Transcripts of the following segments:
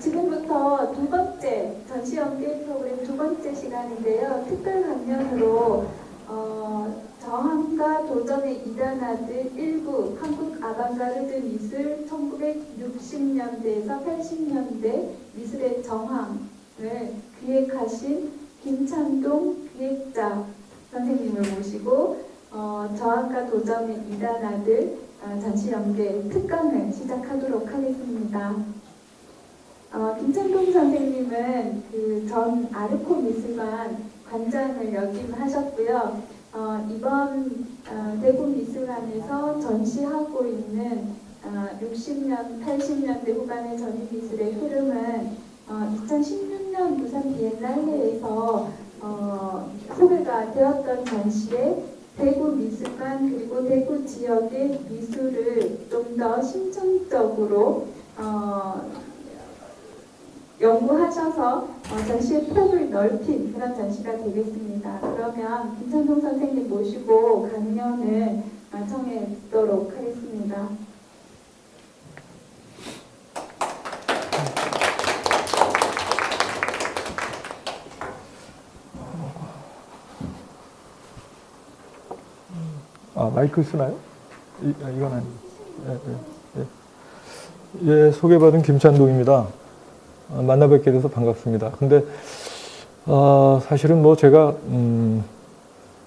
지금부터 두 번째 전시 연계 프로그램 두 번째 시간인데요. 특별 강연으로 저항과 도전의 이단 아들 1부 한국 아방가르드 미술 1960년대에서 80년대 미술의 정황을 기획하신 김찬동 기획자 선생님을 모시고 저항과 도전의 이단 아들 전시 연계 특강을 시작하도록 하겠습니다. 김찬동 선생님은 그 전 아르코 미술관 관장을 역임하셨고요. 이번 대구 미술관에서 전시하고 있는 60년, 80년대 후반의 전위미술의 흐름은 2016년 부산 비엔날레에서 소개가 되었던 전시에 대구 미술관 그리고 대구 지역의 미술을 좀 더 심층적으로 연구하셔서 전시의 폭을 넓힌 그런 전시가 되겠습니다. 그러면 김찬동 선생님 모시고 강연을 청해 듣도록 하겠습니다. 마이크 쓰나요? 이건 아니에요. 예, 소개받은 김찬동입니다. 만나 뵙게 돼서 반갑습니다. 근데 사실은 뭐 제가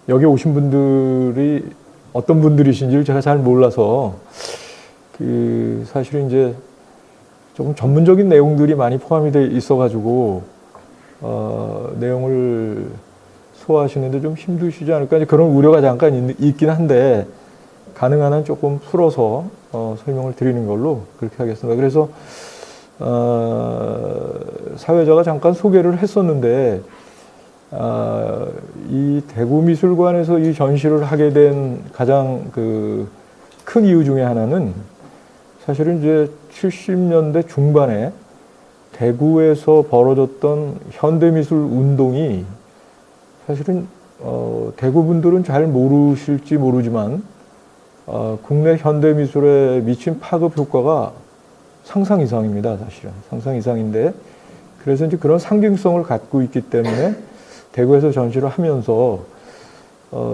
여기 오신 분들이 어떤 분들이신지를 제가 잘 몰라서 사실은 이제 조금 전문적인 내용들이 많이 포함이 돼 있어가지고 내용을 소화하시는데 좀 힘드시지 않을까 이제 그런 우려가 잠깐 있긴 한데 가능한 한 조금 풀어서 설명을 드리는 걸로 그렇게 하겠습니다. 그래서 사회자가 잠깐 소개를 했었는데 이 대구미술관에서 이 전시를 하게 된 가장 큰 이유 중에 하나는 사실은 이제 70년대 중반에 대구에서 벌어졌던 현대미술 운동이 사실은 대구 분들은 잘 모르실지 모르지만 국내 현대미술에 미친 파급 효과가 상상 이상입니다. 사실은 상상 이상인데 그래서 이제 그런 상징성을 갖고 있기 때문에 대구에서 전시를 하면서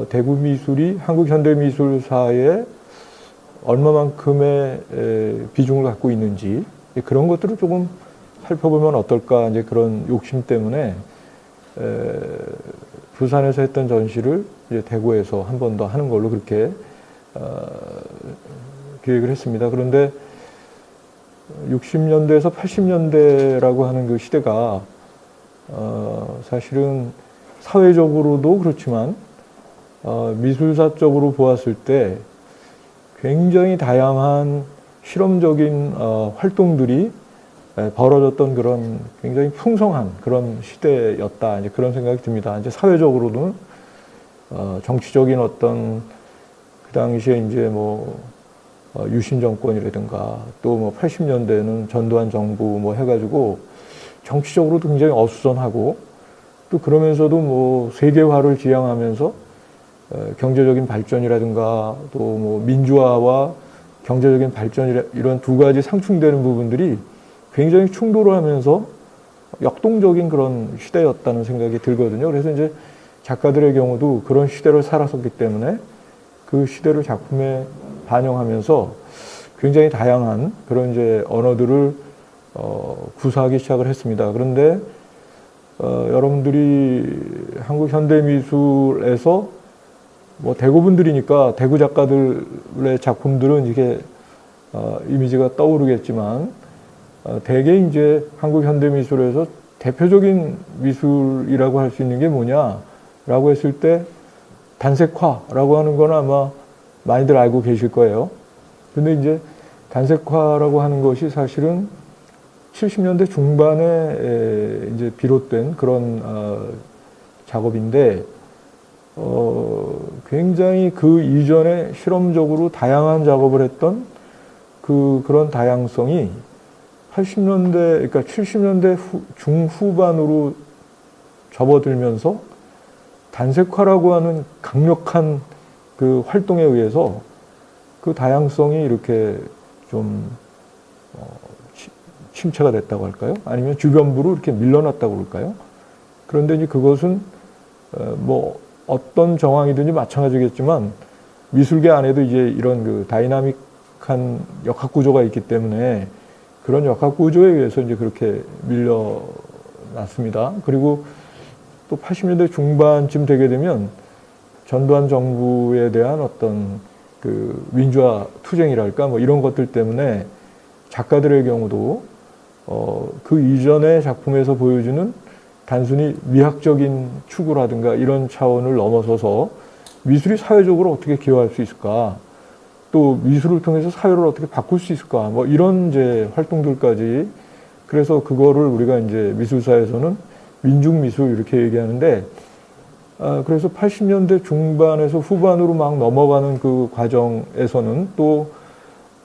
대구 미술이 한국 현대미술사에 얼마만큼의 비중을 갖고 있는지 그런 것들을 조금 살펴보면 어떨까 이제 그런 욕심 때문에 부산에서 했던 전시를 이제 대구에서 한 번 더 하는 걸로 그렇게 기획을 했습니다. 그런데 60년대에서 80년대라고 하는 그 시대가 사실은 사회적으로도 그렇지만 미술사적으로 보았을 때 굉장히 다양한 실험적인 활동들이 벌어졌던 그런 굉장히 풍성한 그런 시대였다. 이제 그런 생각이 듭니다. 이제 사회적으로는 정치적인 어떤 그 당시에 이제 뭐 유신 정권이라든가 또 뭐 80년대에는 전두환 정부 뭐 해가지고 정치적으로도 굉장히 어수선하고 또 그러면서도 뭐 세계화를 지향하면서 경제적인 발전이라든가 또 뭐 민주화와 경제적인 발전 이런 두 가지 상충되는 부분들이 굉장히 충돌하면서 역동적인 그런 시대였다는 생각이 들거든요. 그래서 이제 작가들의 경우도 그런 시대를 살았었기 때문에 그 시대를 작품에 반영하면서 굉장히 다양한 그런 이제 언어들을 구사하기 시작을 했습니다. 그런데 여러분들이 한국 현대미술에서 뭐 대구 분들이니까 대구 작가들의 작품들은 이게 이미지가 떠오르겠지만 대개 이제 한국 현대미술에서 대표적인 미술이라고 할 수 있는 게 뭐냐라고 했을 때 단색화라고 하는 건 아마 많이들 알고 계실 거예요. 근데 이제 단색화라고 하는 것이 사실은 70년대 중반에 이제 비롯된 그런 작업인데 굉장히 그 이전에 실험적으로 다양한 작업을 했던 그런 다양성이 80년대, 그러니까 70년대 중후반으로 접어들면서 단색화라고 하는 강력한 그 활동에 의해서 그 다양성이 이렇게 좀 침체가 됐다고 할까요? 아니면 주변부로 이렇게 밀려났다고 그럴까요? 그런데 이제 그것은 뭐 어떤 정황이든지 마찬가지겠지만 미술계 안에도 이제 이런 그 다이나믹한 역학 구조가 있기 때문에 그런 역학 구조에 의해서 이제 그렇게 밀려났습니다. 그리고 또 80년대 중반쯤 되게 되면 전두환 정부에 대한 어떤 그 민주화 투쟁이랄까 뭐 이런 것들 때문에 작가들의 경우도 그 이전의 작품에서 보여주는 단순히 미학적인 추구라든가 이런 차원을 넘어서서 미술이 사회적으로 어떻게 기여할 수 있을까, 또 미술을 통해서 사회를 어떻게 바꿀 수 있을까, 뭐 이런 이제 활동들까지. 그래서 그거를 우리가 이제 미술사에서는 민중미술 이렇게 얘기하는데, 그래서 80년대 중반에서 후반으로 막 넘어가는 그 과정에서는 또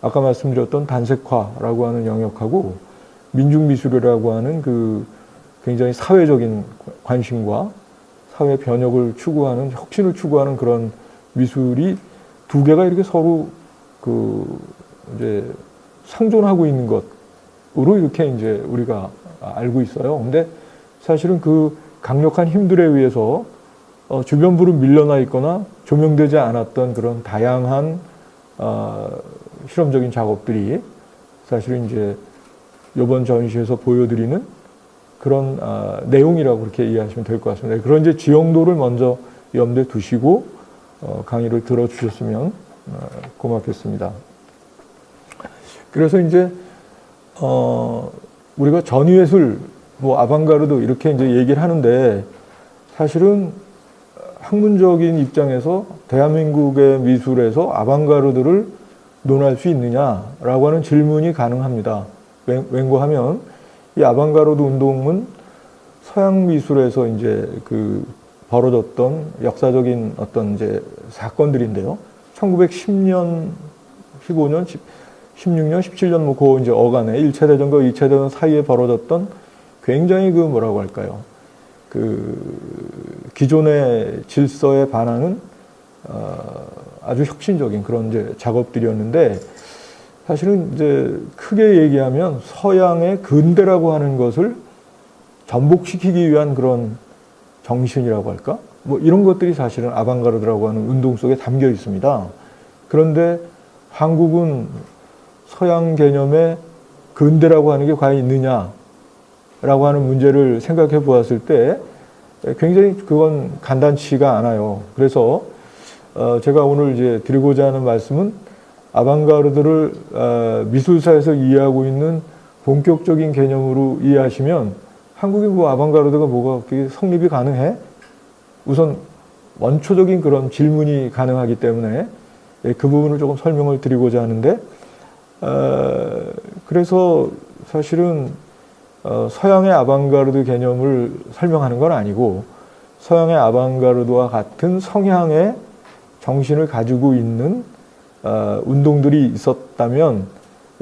아까 말씀드렸던 단색화라고 하는 영역하고 민중미술이라고 하는 그 굉장히 사회적인 관심과 사회 변혁을 추구하는, 혁신을 추구하는 그런 미술이 두 개가 이렇게 서로 그 이제 상존하고 있는 것으로 이렇게 이제 우리가 알고 있어요. 근데 사실은 그 강력한 힘들에 의해서 주변부로 밀려나 있거나 조명되지 않았던 그런 다양한 실험적인 작업들이 사실은 이제 이번 전시에서 보여드리는 그런 내용이라고 그렇게 이해하시면 될 것 같습니다. 그런 이제 지형도를 먼저 염두에 두시고 강의를 들어주셨으면 고맙겠습니다. 그래서 이제 우리가 전위예술, 뭐 아방가르드 이렇게 이제 얘기를 하는데 사실은 학문적인 입장에서 대한민국의 미술에서 아방가르드를 논할 수 있느냐라고 하는 질문이 가능합니다. 왠고하면 이 아방가르드 운동은 서양 미술에서 이제 그 벌어졌던 역사적인 어떤 이제 사건들인데요. 1910년, 15년, 16년, 17년 뭐 그 이제 어간에 1차 대전과 2차 대전 사이에 벌어졌던 굉장히 그 뭐라고 할까요? 그 기존의 질서에 반하는 아주 혁신적인 그런 이제 작업들이었는데, 사실은 이제 크게 얘기하면 서양의 근대라고 하는 것을 전복시키기 위한 그런 정신이라고 할까? 뭐 이런 것들이 사실은 아방가르드라고 하는 운동 속에 담겨 있습니다. 그런데 한국은 서양 개념의 근대라고 하는 게 과연 있느냐라고 하는 문제를 생각해 보았을 때 굉장히 그건 간단치가 않아요. 그래서 제가 오늘 이제 드리고자 하는 말씀은 아방가르드를 미술사에서 이해하고 있는 본격적인 개념으로 이해하시면 한국의 뭐 아방가르드가 뭐가 그게 성립이 가능해? 우선 원초적인 그런 질문이 가능하기 때문에 그 부분을 조금 설명을 드리고자 하는데, 그래서 사실은 서양의 아방가르드 개념을 설명하는 건 아니고 서양의 아방가르드와 같은 성향의 정신을 가지고 있는 운동들이 있었다면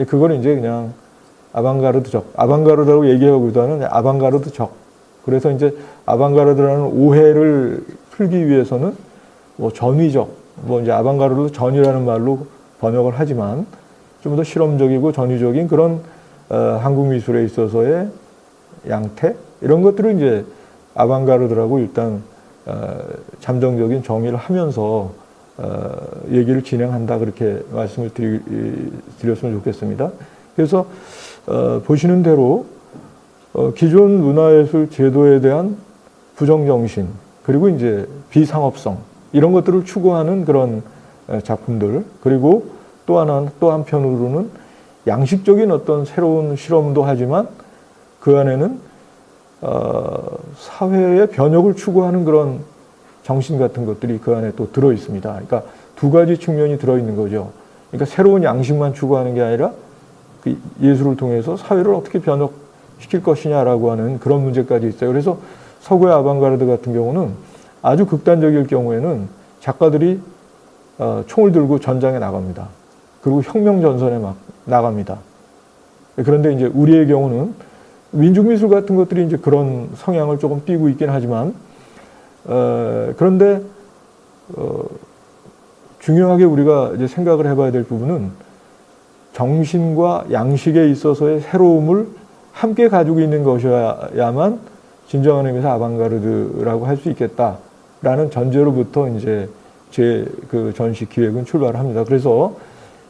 그걸 이제 그냥 아방가르드적, 아방가르드라고 얘기하기보다는 아방가르드적. 그래서 이제 아방가르드라는 오해를 풀기 위해서는 뭐 전위적, 뭐 이제 아방가르드 전이라는 말로 번역을 하지만 좀 더 실험적이고 전위적인 그런 한국 미술에 있어서의 양태 이런 것들을 이제 아방가르드라고 일단 잠정적인 정의를 하면서 얘기를 진행한다, 그렇게 말씀을 드렸으면 좋겠습니다. 그래서 보시는 대로 기존 문화예술 제도에 대한 부정정신, 그리고 이제 비상업성 이런 것들을 추구하는 그런 작품들, 그리고 또 한편으로는 양식적인 어떤 새로운 실험도 하지만 그 안에는 사회의 변혁을 추구하는 그런 정신 같은 것들이 그 안에 또 들어 있습니다. 그러니까 두 가지 측면이 들어 있는 거죠. 그러니까 새로운 양식만 추구하는 게 아니라 그 예술을 통해서 사회를 어떻게 변혁시킬 것이냐라고 하는 그런 문제까지 있어요. 그래서 서구의 아방가르드 같은 경우는 아주 극단적일 경우에는 작가들이 총을 들고 전장에 나갑니다. 그리고 혁명 전선에 막 나갑니다. 그런데 이제 우리의 경우는 민중미술 같은 것들이 이제 그런 성향을 조금 띠고 있긴 하지만, 그런데 중요하게 우리가 이제 생각을 해봐야 될 부분은 정신과 양식에 있어서의 새로움을 함께 가지고 있는 것이어야만 진정한 의미에서 아방가르드라고 할 수 있겠다라는 전제로부터 이제 제 그 전시 기획은 출발을 합니다. 그래서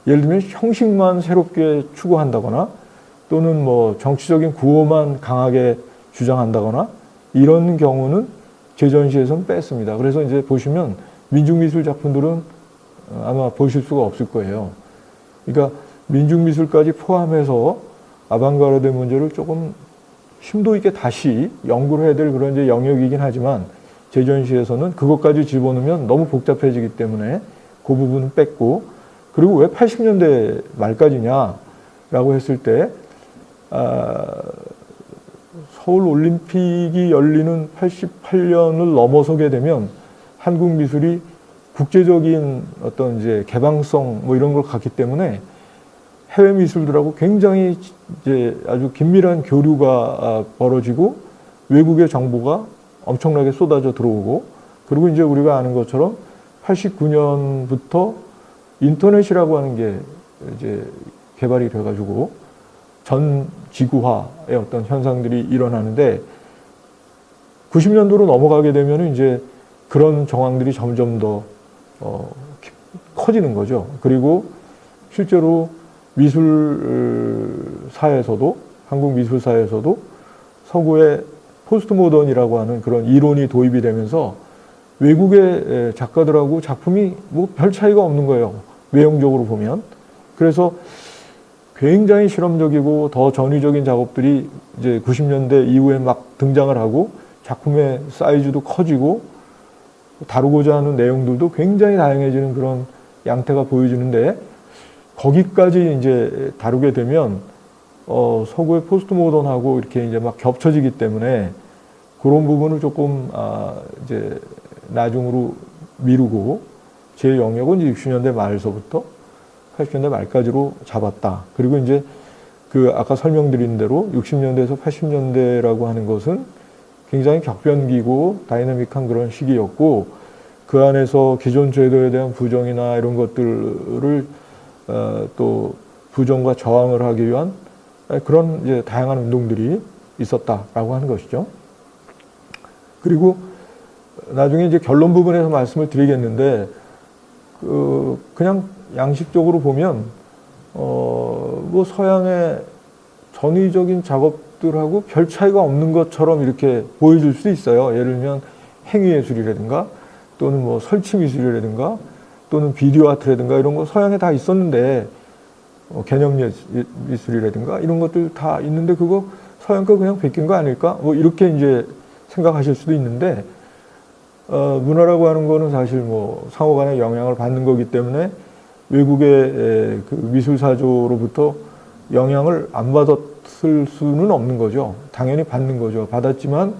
예를 들면 형식만 새롭게 추구한다거나 또는 뭐 정치적인 구호만 강하게 주장한다거나 이런 경우는 제 전시에서는 뺐습니다. 그래서 이제 보시면 민중미술 작품들은 아마 보실 수가 없을 거예요. 그러니까 민중미술까지 포함해서 아방가르드 문제를 조금 심도 있게 다시 연구를 해야 될 그런 이제 영역이긴 하지만 제 전시에서는 그것까지 집어넣으면 너무 복잡해지기 때문에 그 부분은 뺐고, 그리고 왜 80년대 말까지냐라고 했을 때 서울 올림픽이 열리는 88년을 넘어서게 되면 한국 미술이 국제적인 어떤 이제 개방성 뭐 이런 걸 갖기 때문에 해외 미술들하고 굉장히 이제 아주 긴밀한 교류가 벌어지고 외국의 정보가 엄청나게 쏟아져 들어오고, 그리고 이제 우리가 아는 것처럼 89년부터 인터넷이라고 하는 게 이제 개발이 돼가지고 전 지구화의 어떤 현상들이 일어나는데 90년도로 넘어가게 되면 이제 그런 정황들이 점점 더 커지는 거죠. 그리고 실제로 미술사에서도, 한국 미술사에서도 서구의 포스트 모던이라고 하는 그런 이론이 도입이 되면서 외국의 작가들하고 작품이 뭐 별 차이가 없는 거예요. 외형적으로 보면. 그래서 굉장히 실험적이고 더 전위적인 작업들이 이제 90년대 이후에 막 등장을 하고 작품의 사이즈도 커지고 다루고자 하는 내용들도 굉장히 다양해지는 그런 양태가 보여지는데, 거기까지 이제 다루게 되면 서구의 포스트 모던하고 이렇게 이제 막 겹쳐지기 때문에 그런 부분을 조금 이제 나중으로 미루고 제 영역은 이제 60년대 말서부터 80년대 말까지로 잡았다. 그리고 이제 그 아까 설명드린 대로 60년대에서 80년대라고 하는 것은 굉장히 격변기고 다이나믹한 그런 시기였고, 그 안에서 기존 제도에 대한 부정이나 이런 것들을 또 부정과 저항을 하기 위한 그런 이제 다양한 운동들이 있었다라고 하는 것이죠. 그리고 나중에 이제 결론 부분에서 말씀을 드리겠는데, 그냥 양식적으로 보면 뭐 서양의 전위적인 작업들하고 별 차이가 없는 것처럼 이렇게 보여줄 수 있어요. 예를 들면 행위예술이라든가 또는 뭐 설치미술이라든가 또는 비디오 아트라든가 이런 거 서양에 다 있었는데, 개념 미술이라든가 이런 것들 다 있는데 그거 서양 거 그냥 베낀 거 아닐까? 뭐 이렇게 이제 생각하실 수도 있는데, 문화라고 하는 거는 사실 뭐 상호 간의 영향을 받는 거기 때문에 외국의 그 미술사조로부터 영향을 안 받았을 수는 없는 거죠. 당연히 받는 거죠. 받았지만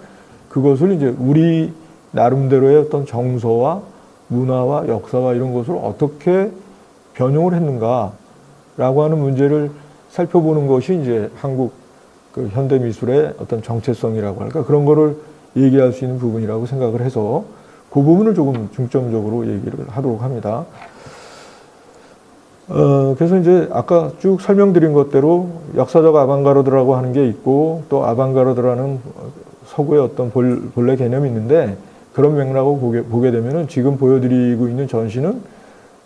그것을 이제 우리 나름대로의 어떤 정서와 문화와 역사와 이런 것을 어떻게 변용을 했는가라고 하는 문제를 살펴보는 것이 이제 한국 그 현대 미술의 어떤 정체성이라고 할까, 그런 거를 얘기할 수 있는 부분이라고 생각을 해서 그 부분을 조금 중점적으로 얘기를 하도록 합니다. 그래서 이제 아까 쭉 설명드린 것대로 역사적 아방가르드라고 하는 게 있고 또 아방가르드라는 서구의 어떤 본래 개념이 있는데, 그런 맥락을 보게 되면은 지금 보여드리고 있는 전시는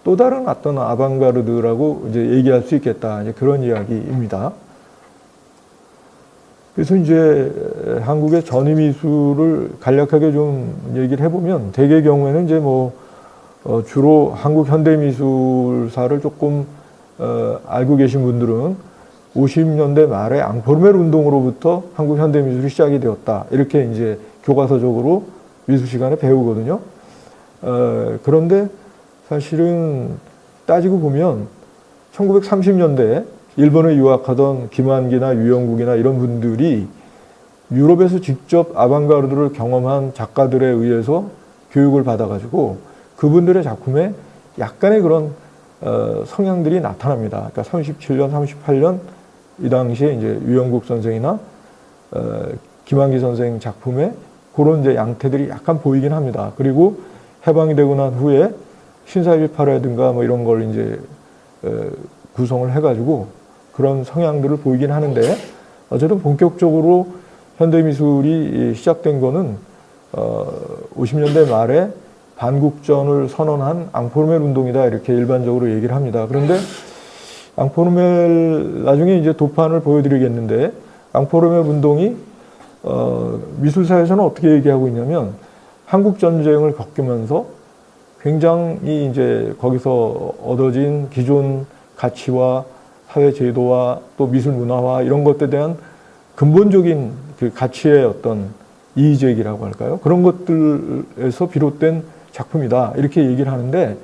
또 다른 어떤 아방가르드라고 이제 얘기할 수 있겠다. 이제 그런 이야기입니다. 그래서 이제 한국의 전위미술을 간략하게 좀 얘기를 해보면, 대개 경우에는 이제 뭐 주로 한국 현대미술사를 조금 알고 계신 분들은 50년대 말에 앙포르멜 운동으로부터 한국 현대미술이 시작이 되었다. 이렇게 이제 교과서적으로 미술 시간에 배우거든요. 그런데 사실은 따지고 보면 1930년대 일본에 유학하던 김환기나 유영국이나 이런 분들이 유럽에서 직접 아방가르드를 경험한 작가들에 의해서 교육을 받아가지고 그분들의 작품에 약간의 그런 성향들이 나타납니다. 그러니까 37년, 38년 이 당시에 이제 유영국 선생이나 김환기 선생 작품에 그런 이제 양태들이 약간 보이긴 합니다. 그리고 해방이 되고 난 후에 신사일파라든가 뭐 이런 걸 이제 구성을 해가지고 그런 성향들을 보이긴 하는데, 어쨌든 본격적으로 현대미술이 시작된 거는 50년대 말에 반국전을 선언한 앙코르멜 운동이다 이렇게 일반적으로 얘기를 합니다. 그런데 앙코르멜 나중에 이제 도판을 보여드리겠는데 앙코르멜 운동이 미술사에서는 어떻게 얘기하고 있냐면 한국 전쟁을 겪으면서 굉장히 이제 거기서 얻어진 기존 가치와 사회 제도와 또 미술 문화와 이런 것들에 대한 근본적인 그 가치의 어떤 이의제기라고 할까요? 그런 것들에서 비롯된 작품이다 이렇게 얘기를 하는데,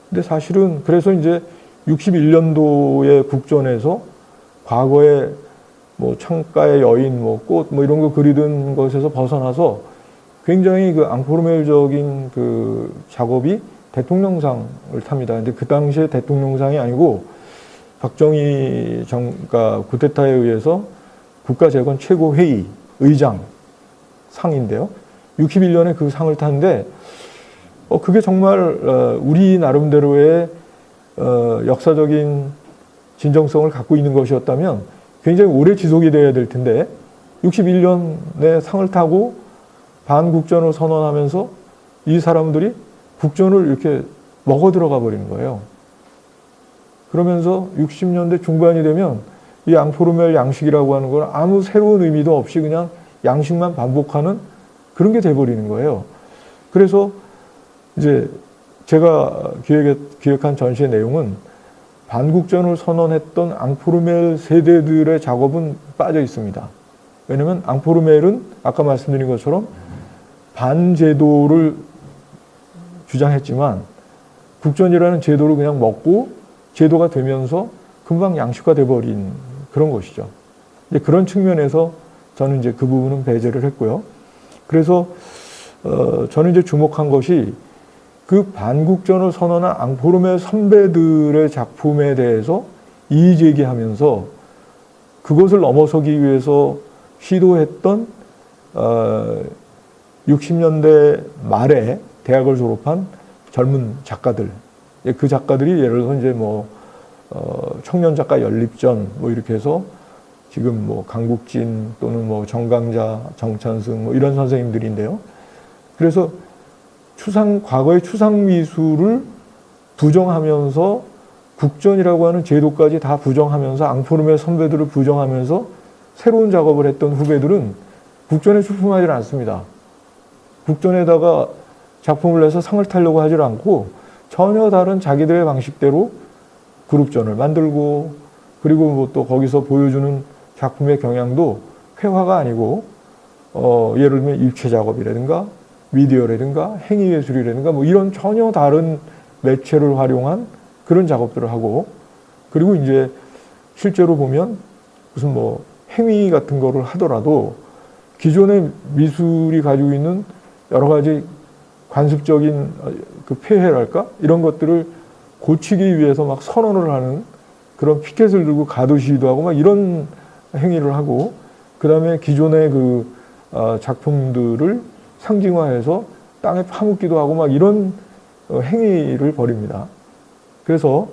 근데 사실은 그래서 이제 61년도에 국전에서 과거에 뭐 창가의 여인, 뭐 꽃, 뭐 이런 거 그리던 것에서 벗어나서 굉장히 그 앙코르멜적인 그 작업이 대통령상을 탑니다. 근데 그 당시에 대통령상이 아니고 박정희 그러니까 쿠데타에 의해서 국가재건 최고회의 의장 상인데요. 61년에 그 상을 탔는데 그게 정말 우리 나름대로의 역사적인 진정성을 갖고 있는 것이었다면 굉장히 오래 지속이 돼야 될 텐데 61년에 상을 타고 반국전을 선언하면서 이 사람들이 국전을 이렇게 먹어 들어가 버리는 거예요. 그러면서 60년대 중반이 되면 이 앙코르멜 양식이라고 하는 건 아무 새로운 의미도 없이 그냥 양식만 반복하는 그런 게 돼버리는 거예요. 그래서 이제 제가 기획한 전시의 내용은 반국전을 선언했던 앙코르멜 세대들의 작업은 빠져 있습니다. 왜냐하면 앙코르멜은 아까 말씀드린 것처럼 반제도를 주장했지만 국전이라는 제도를 그냥 먹고 제도가 되면서 금방 양식화 돼버린 그런 것이죠. 이제 그런 측면에서 저는 이제 그 부분은 배제를 했고요. 그래서 저는 이제 주목한 것이 그 반국전을 선언한 앙코르멜 선배들의 작품에 대해서 이의제기하면서 그것을 넘어서기 위해서 시도했던 60년대 말에 대학을 졸업한 젊은 작가들, 그 작가들이 예를 들어서 이제 뭐 청년 작가 연립전 뭐 이렇게 해서 지금 뭐 강국진 또는 뭐 정강자, 정찬승 뭐 이런 선생님들인데요. 그래서 과거의 추상 미술을 부정하면서 국전이라고 하는 제도까지 다 부정하면서 앙코르멜 선배들을 부정하면서 새로운 작업을 했던 후배들은 국전에 출품하지 않습니다. 국전에다가 작품을 내서 상을 타려고 하지 않고 전혀 다른 자기들의 방식대로 그룹전을 만들고, 그리고 뭐 또 거기서 보여주는 작품의 경향도 회화가 아니고 예를 들면 입체 작업이라든가 미디어라든가 행위예술이라든가 뭐 이런 전혀 다른 매체를 활용한 그런 작업들을 하고, 그리고 이제 실제로 보면 무슨 뭐 행위 같은 거를 하더라도 기존의 미술이 가지고 있는 여러 가지 관습적인 그 폐해랄까 이런 것들을 고치기 위해서 막 선언을 하는 그런 피켓을 들고 가도 시위도 하고 막 이런 행위를 하고, 그 다음에 기존의 그 작품들을 상징화해서 땅에 파묻기도 하고 막 이런 행위를 벌입니다. 그래서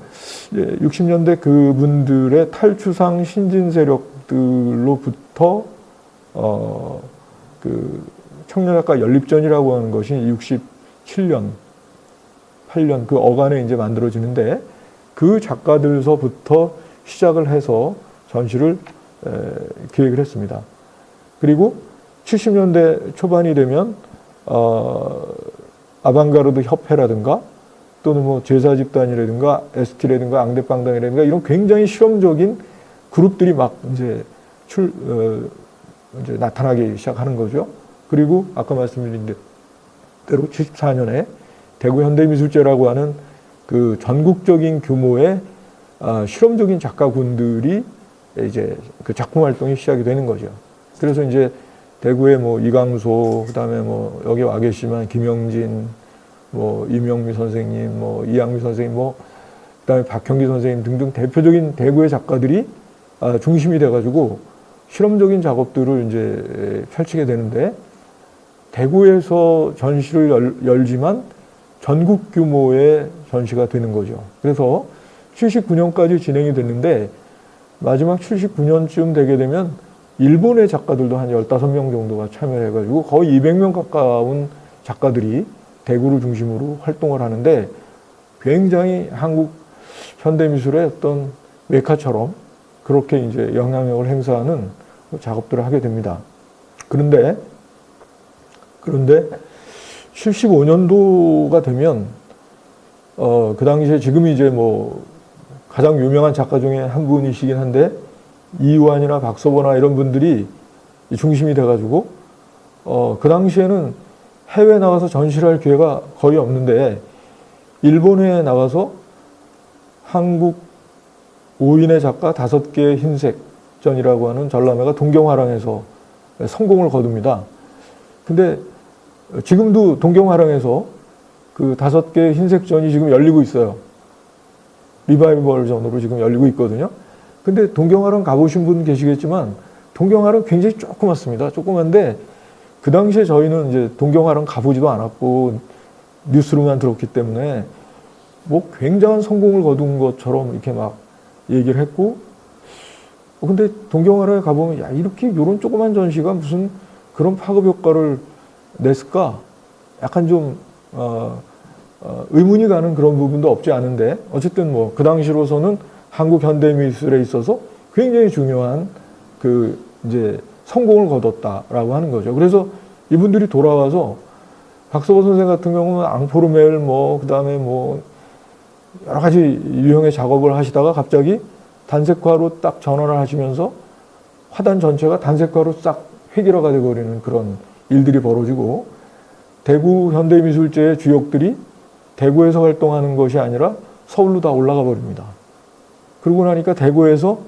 60년대 그분들의 탈추상 신진 세력들로부터 그 청년작가 연립전이라고 하는 것이 67년, 8년 그 어간에 이제 만들어지는데 그 작가들서부터 시작을 해서 전시를 기획을 했습니다. 그리고 70년대 초반이 되면 아방가르드 협회라든가 또는 뭐 제사집단이라든가 ST라든가 앙대빵당이라든가 이런 굉장히 실험적인 그룹들이 막 이제 이제 나타나기 시작하는 거죠. 그리고 아까 말씀드린 대로 74년에 대구 현대미술제라고 하는 그 전국적인 규모의 실험적인 작가군들이 이제 그 작품 활동이 시작이 되는 거죠. 그래서 이제 대구에 뭐 이강소, 그다음에 뭐 여기 와 계시지만 김영진, 뭐 이명미 선생님, 뭐 이양미 선생님, 뭐 그다음에 박형기 선생님 등등 대표적인 대구의 작가들이 중심이 돼가지고 실험적인 작업들을 이제 펼치게 되는데, 대구에서 전시를 열지만 전국 규모의 전시가 되는 거죠. 그래서 79년까지 진행이 됐는데 마지막 79년쯤 되게 되면 일본의 작가들도 한 15명 정도가 참여를 해가지고 거의 200명 가까운 작가들이 대구를 중심으로 활동을 하는데 굉장히 한국 현대미술의 어떤 메카처럼 그렇게 이제 영향력을 행사하는 작업들을 하게 됩니다. 그런데 75년도가 되면 그 당시에 지금 이제 뭐 가장 유명한 작가 중에 한 분이시긴 한데 이완이나 박서보나 이런 분들이 중심이 돼가지고 그 당시에는 해외 나가서 전시를 할 기회가 거의 없는데 일본에 나가서 한국 5인의 작가 5개의 흰색전이라고 하는 전람회가 동경화랑에서 성공을 거둡니다. 근데 지금도 동경화랑에서 그 5개의 흰색전이 지금 열리고 있어요. 리바이벌전으로 지금 열리고 있거든요. 근데 동경화랑 가보신 분 계시겠지만 동경화랑 굉장히 조그맣습니다. 조그만데 그 당시에 저희는 이제 동경화랑 가보지도 않았고 뉴스로만 들었기 때문에 뭐 굉장한 성공을 거둔 것처럼 이렇게 막 얘기를 했고 근데 동경화랑에 가보면 야 이렇게 요런 조그만 전시가 무슨 그런 파급 효과를 냈을까? 약간 좀 의문이 가는 그런 부분도 없지 않은데 어쨌든 뭐 그 당시로서는 한국 현대미술에 있어서 굉장히 중요한 그 이제 성공을 거뒀다라고 하는 거죠. 그래서 이분들이 돌아와서 박서보 선생 같은 경우는 앙포르멜 뭐 그다음에 뭐 여러 가지 유형의 작업을 하시다가 갑자기 단색화로 딱 전환을 하시면서 화단 전체가 단색화로 싹 획일화가 되어버리는 그런 일들이 벌어지고 대구 현대미술제의 주역들이 대구에서 활동하는 것이 아니라 서울로 다 올라가 버립니다. 그러고 나니까 대구에서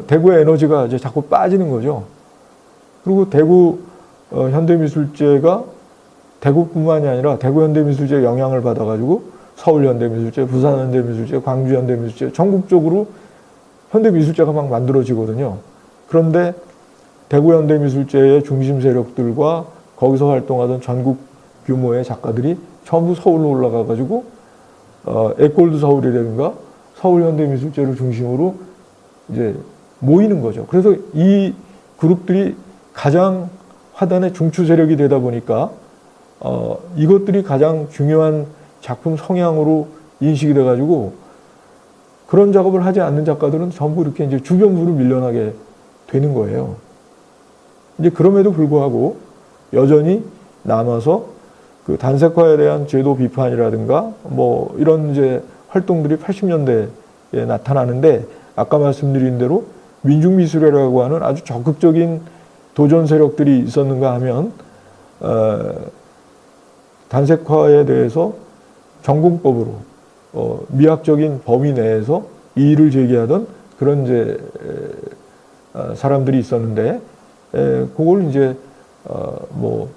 대구의 에너지가 이제 자꾸 빠지는 거죠. 그리고 대구 현대미술제가 대구뿐만이 아니라 대구 현대미술제의 영향을 받아가지고 서울 현대미술제, 부산 현대미술제, 광주 현대미술제 전국적으로 현대미술제가 막 만들어지거든요. 그런데 대구 현대미술제의 중심 세력들과 거기서 활동하던 전국 규모의 작가들이 전부 서울로 올라가가지고 에꼴드 서울이라든가 서울 현대미술제를 중심으로 이제 모이는 거죠. 그래서 이 그룹들이 가장 화단의 중추 세력이 되다 보니까 이것들이 가장 중요한 작품 성향으로 인식이 돼가지고 그런 작업을 하지 않는 작가들은 전부 이렇게 이제 주변부로 밀려나게 되는 거예요. 이제 그럼에도 불구하고 여전히 남아서 그 단색화에 대한 제도 비판이라든가 뭐 이런 이제 활동들이 80년대에 나타나는데 아까 말씀드린 대로 민중미술회라고 하는 아주 적극적인 도전 세력들이 있었는가 하면 단색화에 대해서 전공법으로 미학적인 범위 내에서 이의를 제기하던 그런 이제 사람들이 있었는데 그걸 이제 뭐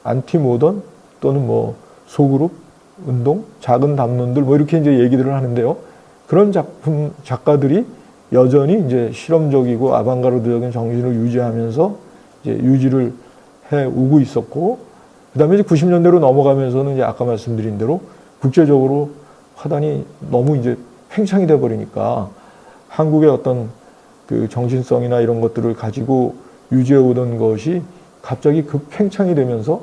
안티 모던 또는 뭐 소그룹 운동, 작은 담론들 뭐 이렇게 이제 얘기들을 하는데요. 그런 작가들이 여전히 이제 실험적이고 아방가르드적인 정신을 유지하면서 이제 유지를 해 오고 있었고, 그 다음에 이제 90년대로 넘어가면서는 이제 아까 말씀드린 대로 국제적으로 화단이 너무 이제 팽창이 돼 버리니까 한국의 어떤 그 정신성이나 이런 것들을 가지고 유지해 오던 것이 갑자기 급팽창이 되면서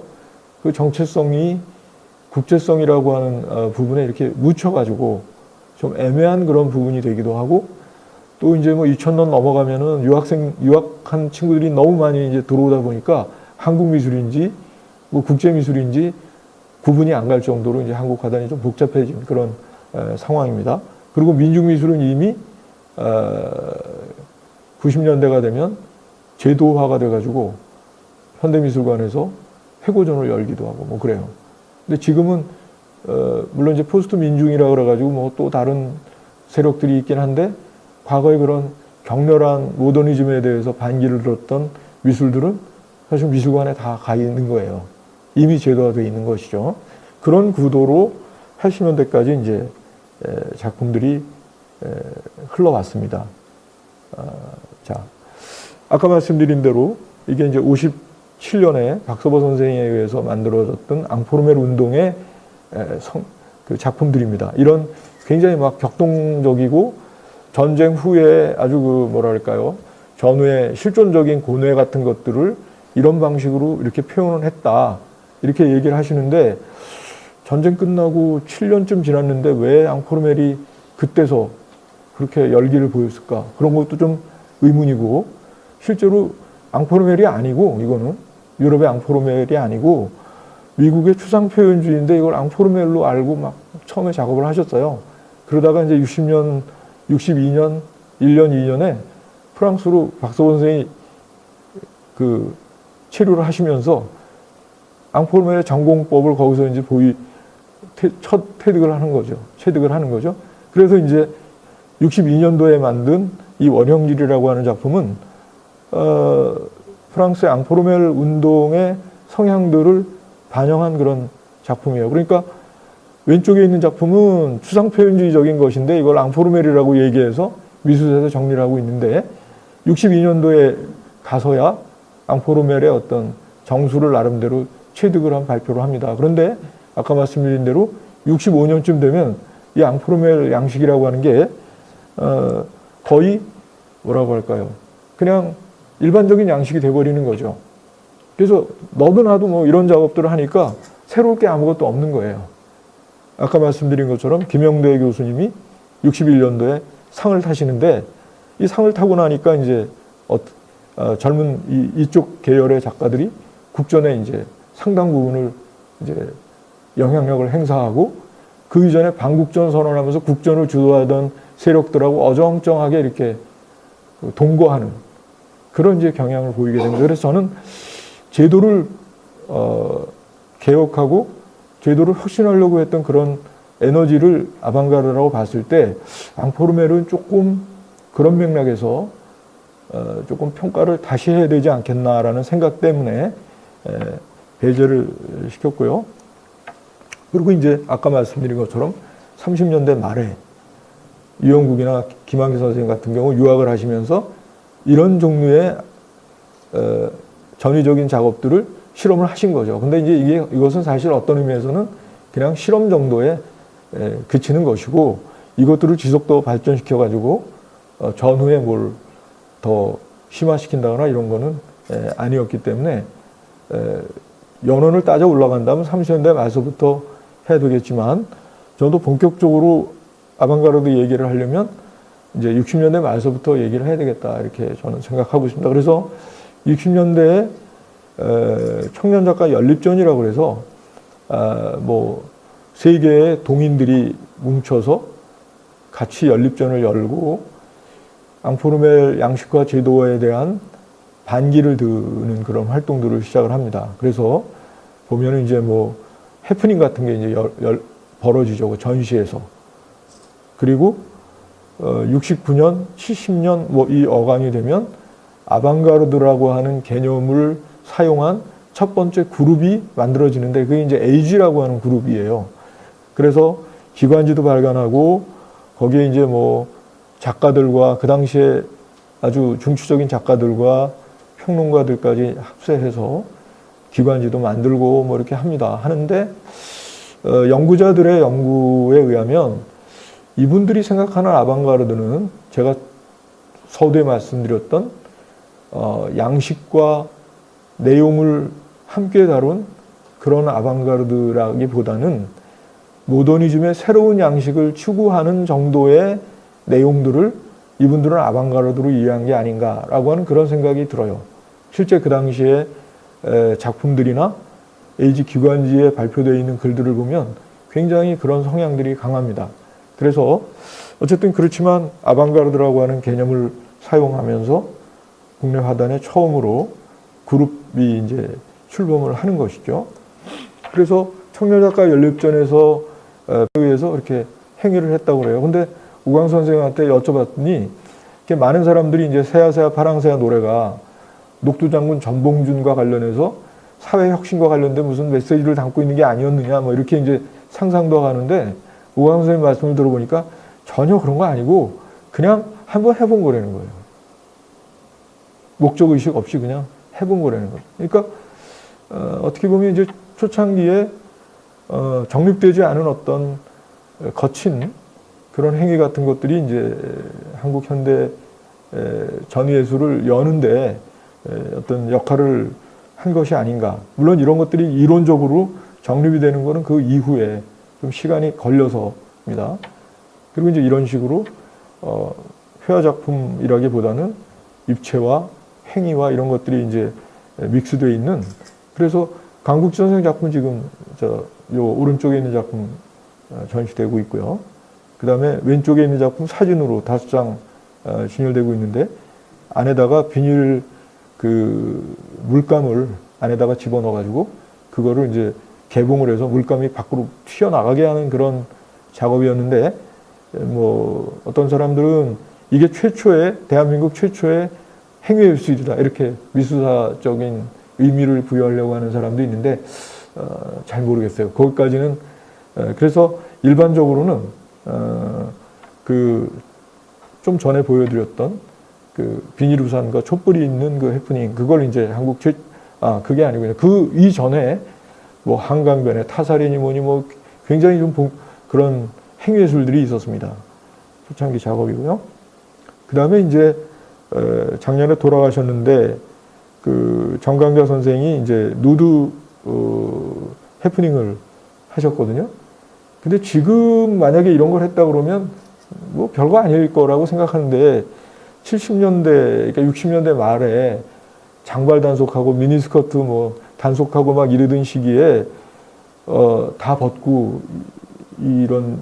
그 정체성이 국제성이라고 하는 부분에 이렇게 묻혀가지고 좀 애매한 그런 부분이 되기도 하고, 또 이제 뭐 2000년 넘어가면은 유학한 친구들이 너무 많이 이제 들어오다 보니까 한국 미술인지 뭐 국제 미술인지 구분이 안 갈 정도로 이제 한국 화단이 좀 복잡해진 그런 상황입니다. 그리고 민중 미술은 이미 90년대가 되면 제도화가 돼가지고 현대미술관에서 회고전을 열기도 하고 뭐 그래요. 근데 지금은 물론 이제 포스트 민중이라 그래가지고 뭐 또 다른 세력들이 있긴 한데 과거에 그런 격렬한 모더니즘에 대해서 반기를 들었던 미술들은 사실 미술관에 다 가 있는 거예요. 이미 제도화되어 있는 것이죠. 그런 구도로 80년대까지 이제 작품들이 흘러왔습니다. 자, 아까 말씀드린 대로 이게 이제 57년에 박서보 선생에 의해서 만들어졌던 앙포르멜 운동의 그 작품들입니다. 이런 굉장히 막 격동적이고 전쟁 후에 아주 그 뭐랄까요, 전후의 실존적인 고뇌 같은 것들을 이런 방식으로 이렇게 표현을 했다. 이렇게 얘기를 하시는데 전쟁 끝나고 7년쯤 지났는데 왜 앙코르멜이 그때서 그렇게 열기를 보였을까? 그런 것도 좀 의문이고 실제로 앙코르멜이 아니고 이거는 유럽의 앙코르멜이 아니고 미국의 추상 표현주의인데 이걸 앙코르멜로 알고 막 처음에 작업을 하셨어요. 그러다가 이제 62년, 1년, 2년에 프랑스로 박서원 선생이 그 체류를 하시면서 앙코르멜의 전공법을 거기서 이제 첫 체득을 하는 거죠. 그래서 이제 62년도에 만든 이 원형질이라고 하는 작품은 프랑스의 앙코르멜 운동의 성향들을 반영한 그런 작품이에요. 그러니까 왼쪽에 있는 작품은 추상표현주의적인 것인데 이걸 앙코르멜이라고 얘기해서 미술에서 정리를 하고 있는데 62년도에 가서야 앙코르멜의 어떤 정수를 나름대로 체득을 한 발표를 합니다. 그런데 아까 말씀드린 대로 65년쯤 되면 이 앙코르멜 양식이라고 하는 게 거의 뭐라고 할까요? 그냥 일반적인 양식이 돼버리는 거죠. 그래서 너도 나도 뭐 이런 작업들을 하니까 새로울 게 아무것도 없는 거예요. 아까 말씀드린 것처럼 김영대 교수님이 61년도에 상을 타시는데 이 상을 타고 나니까 이제 젊은 이쪽 계열의 작가들이 국전에 이제 상당 부분을 이제 영향력을 행사하고 그 이전에 반국전 선언하면서 국전을 주도하던 세력들하고 어정쩡하게 이렇게 동거하는 그런 이제 경향을 보이게 됩니다. 그래서 저는 제도를 개혁하고 제도를 혁신하려고 했던 그런 에너지를 아방가르드라고 봤을 때 앙코르멜은 조금 그런 맥락에서 조금 평가를 다시 해야 되지 않겠나라는 생각 때문에 배제를 시켰고요. 그리고 이제 아까 말씀드린 것처럼 30년대 말에 이영국이나 김한기 선생님 같은 경우 유학을 하시면서 이런 종류의 전위적인 작업들을 실험을 하신 거죠. 근데 이제 이것은 사실 어떤 의미에서는 그냥 실험 정도에 그치는 것이고 이것들을 지속적으로 발전시켜 가지고 전후에 뭘 더 심화시킨다거나 이런 거는 아니었기 때문에 연원을 따져 올라간다면 30년대 말서부터 해야 되겠지만 저도 본격적으로 아방가르드 얘기를 하려면 이제 60년대 말서부터 얘기를 해야 되겠다 이렇게 저는 생각하고 있습니다. 그래서 60년대에 청년작가 연립전이라고 해서 뭐 세 개의 동인들이 뭉쳐서 같이 연립전을 열고 앙코르멜 양식화 제도에 대한 반기를 드는 그런 활동들을 시작을 합니다. 그래서 보면은 이제 뭐 해프닝 같은 게 이제 벌어지죠. 그 전시에서. 그리고 69년, 70년 뭐 이 어간이 되면 아방가르드라고 하는 개념을 사용한 첫 번째 그룹이 만들어지는데 그게 이제 에이지라고 하는 그룹이에요. 그래서 기관지도 발간하고 거기에 이제 뭐 작가들과 그 당시에 아주 중추적인 작가들과 평론가들까지 합세해서 기관지도 만들고 뭐 이렇게 하는데 연구자들의 연구에 의하면 이분들이 생각하는 아방가르드는 제가 서두에 말씀드렸던 양식과 내용을 함께 다룬 그런 아방가르드라기보다는 모더니즘의 새로운 양식을 추구하는 정도의 내용들을 이분들은 아방가르드로 이해한 게 아닌가라고 하는 그런 생각이 들어요. 실제 그 당시에 작품들이나 에이지 기관지에 발표되어 있는 글들을 보면 굉장히 그런 성향들이 강합니다. 그래서 어쨌든 그렇지만 아방가르드라고 하는 개념을 사용하면서 국내 화단에 처음으로 그룹이 이제 출범을 하는 것이죠. 그래서 청년작가 연립전에서 의해서 이렇게 행위를 했다고 그래요. 근데 우광 선생님한테 여쭤봤더니 많은 사람들이 이제 새야새야 파랑새야 노래가 녹두장군 전봉준과 관련해서 사회혁신과 관련된 무슨 메시지를 담고 있는 게 아니었느냐 뭐 이렇게 이제 상상도 하는데 우광 선생님 말씀을 들어보니까 전혀 그런 거 아니고 그냥 한번 해본 거라는 거예요. 목적의식 없이 그냥 해본 거라는 거죠. 그러니까 어떻게 보면 이제 초창기에 정립되지 않은 어떤 거친 그런 행위 같은 것들이 이제 한국 현대 전예술을 여는데 어떤 역할을 한 것이 아닌가. 물론 이런 것들이 이론적으로 정립이 되는 것은 그 이후에 좀 시간이 걸려서입니다. 그리고 이제 이런 식으로 회화 작품이라기보다는 입체와 행위와 이런 것들이 이제 믹스되어 있는, 그래서 강국지 선생 작품 지금 요 오른쪽에 있는 작품 전시되고 있고요. 그 다음에 왼쪽에 있는 작품 사진으로 5장 진열되고 있는데, 안에다가 비닐 그 물감을 안에다가 집어넣어 가지고 그거를 이제 개봉을 해서 물감이 밖으로 튀어나가게 하는 그런 작업이었는데, 뭐 어떤 사람들은 이게 최초의 대한민국 최초의 행위예술이다 이렇게 미술사적인 의미를 부여하려고 하는 사람도 있는데 잘 모르겠어요. 거기까지는. 그래서 일반적으로는 그 좀 전에 보여드렸던 그 비닐우산과 촛불이 있는 그 해프닝, 그걸 이제 그게 아니고요. 그 이전에 뭐 한강변에 타살이니 뭐니 뭐 굉장히 좀 그런 행위예술들이 있었습니다. 초창기 작업이고요. 그 다음에 이제 작년에 돌아가셨는데 그 정강자 선생이 이제 누드 해프닝을 하셨거든요. 근데 지금 만약에 이런 걸 했다 그러면 뭐 별거 아닐 거라고 생각하는데, 70년대, 그러니까 60년대 말에 장발 단속하고 미니스커트 뭐 단속하고 막 이러던 시기에 다 벗고 이런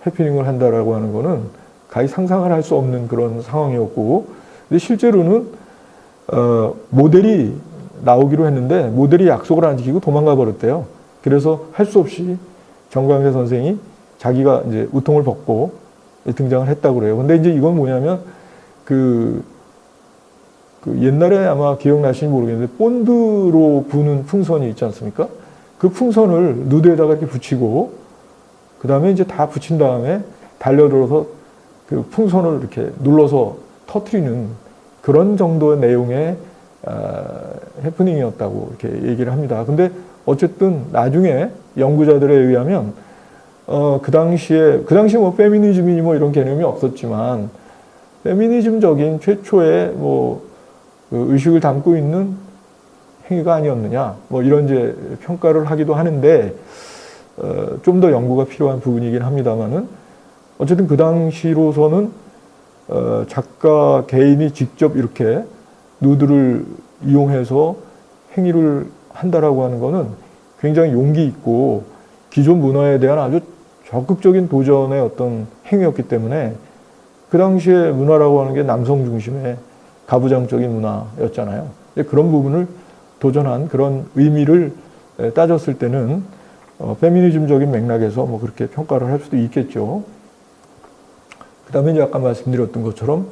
해프닝을 한다라고 하는 거는 가히 상상을 할 수 없는 그런 상황이었고, 근데 실제로는 모델이 나오기로 했는데 모델이 약속을 안 지키고 도망가 버렸대요. 그래서 할 수 없이 정강세 선생이 자기가 이제 우통을 벗고 등장을 했다고 그래요. 근데 이제 이건 뭐냐면 그 옛날에 아마 기억나시는지 모르겠는데 본드로 부는 풍선이 있지 않습니까? 그 풍선을 누드에다가 이렇게 붙이고 그 다음에 이제 다 붙인 다음에 달려들어서 그 풍선을 이렇게 눌러서 터트리는 그런 정도의 내용의 해프닝이었다고 이렇게 얘기를 합니다. 근데 어쨌든 나중에 연구자들에 의하면 그 당시에 뭐 페미니즘이니 뭐 이런 개념이 없었지만 페미니즘적인 최초의 뭐 의식을 담고 있는 행위가 아니었느냐 뭐 이런 이제 평가를 하기도 하는데 좀 더 연구가 필요한 부분이긴 합니다만은 어쨌든 그 당시로서는 작가 개인이 직접 이렇게 누드를 이용해서 행위를 한다라고 하는 거는 굉장히 용기 있고 기존 문화에 대한 아주 적극적인 도전의 어떤 행위였기 때문에 그 당시에 문화라고 하는 게 남성 중심의 가부장적인 문화였잖아요. 그런 부분을 도전한 그런 의미를 따졌을 때는 페미니즘적인 맥락에서 뭐 그렇게 평가를 할 수도 있겠죠. 그 다음에 이제 아까 말씀드렸던 것처럼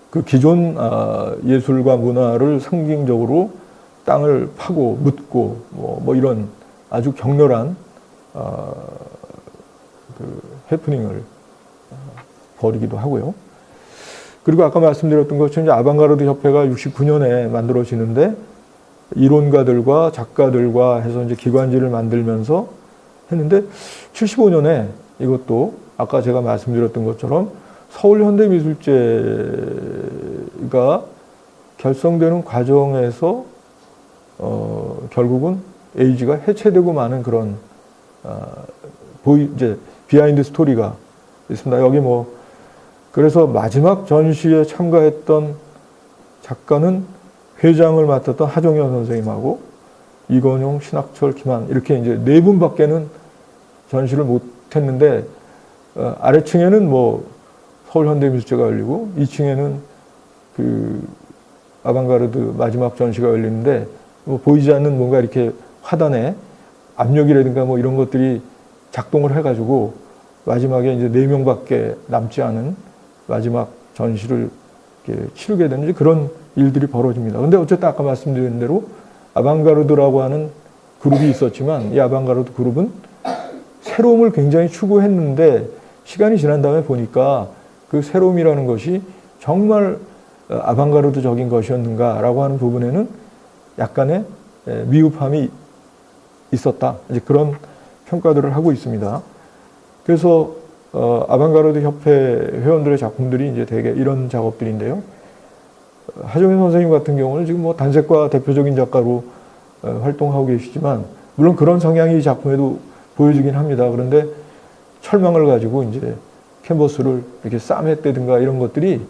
그 기존 예술과 문화를 상징적으로 땅을 파고 묻고 뭐 이런 아주 격렬한 그 해프닝을 벌이기도 하고요. 그리고 아까 말씀드렸던 것처럼 아방가르드 협회가 69년에 만들어지는데 이론가들과 작가들과 해서 이제 기관지를 만들면서 했는데 75년에 이것도 아까 제가 말씀드렸던 것처럼 서울현대미술제가 결성되는 과정에서 결국은 에이지가 해체되고 마는 그런 이제 비하인드 스토리가 있습니다. 여기 뭐 그래서 마지막 전시에 참가했던 작가는 회장을 맡았던 하종현 선생님하고 이건용, 신학철, 김한 이렇게 이제 4분밖에는 전시를 못했는데 아래층에는 뭐 서울현대미술제가 열리고 2층에는 그 아방가르드 마지막 전시가 열리는데 뭐 보이지 않는 뭔가 이렇게 화단에 압력이라든가 뭐 이런 것들이 작동을 해가지고 마지막에 이제 4명밖에 남지 않은 마지막 전시를 치르게 되는 그런 일들이 벌어집니다. 근데 어쨌든 아까 말씀드린 대로 아방가르드라고 하는 그룹이 있었지만 이 아방가르드 그룹은 새로움을 굉장히 추구했는데 시간이 지난 다음에 보니까 그 새로움이라는 것이 정말 아방가르드적인 것이었는가라고 하는 부분에는 약간의 미흡함이 있었다. 이제 그런 평가들을 하고 있습니다. 그래서 아방가르드 협회 회원들의 작품들이 이제 대개 이런 작업들인데요. 하정희 선생님 같은 경우는 지금 뭐 단색과 대표적인 작가로 활동하고 계시지만 물론 그런 성향이 이 작품에도 보여지긴 합니다. 그런데 철망을 가지고 이제 캔버스를 이렇게 싸맸다든가 이런 것들이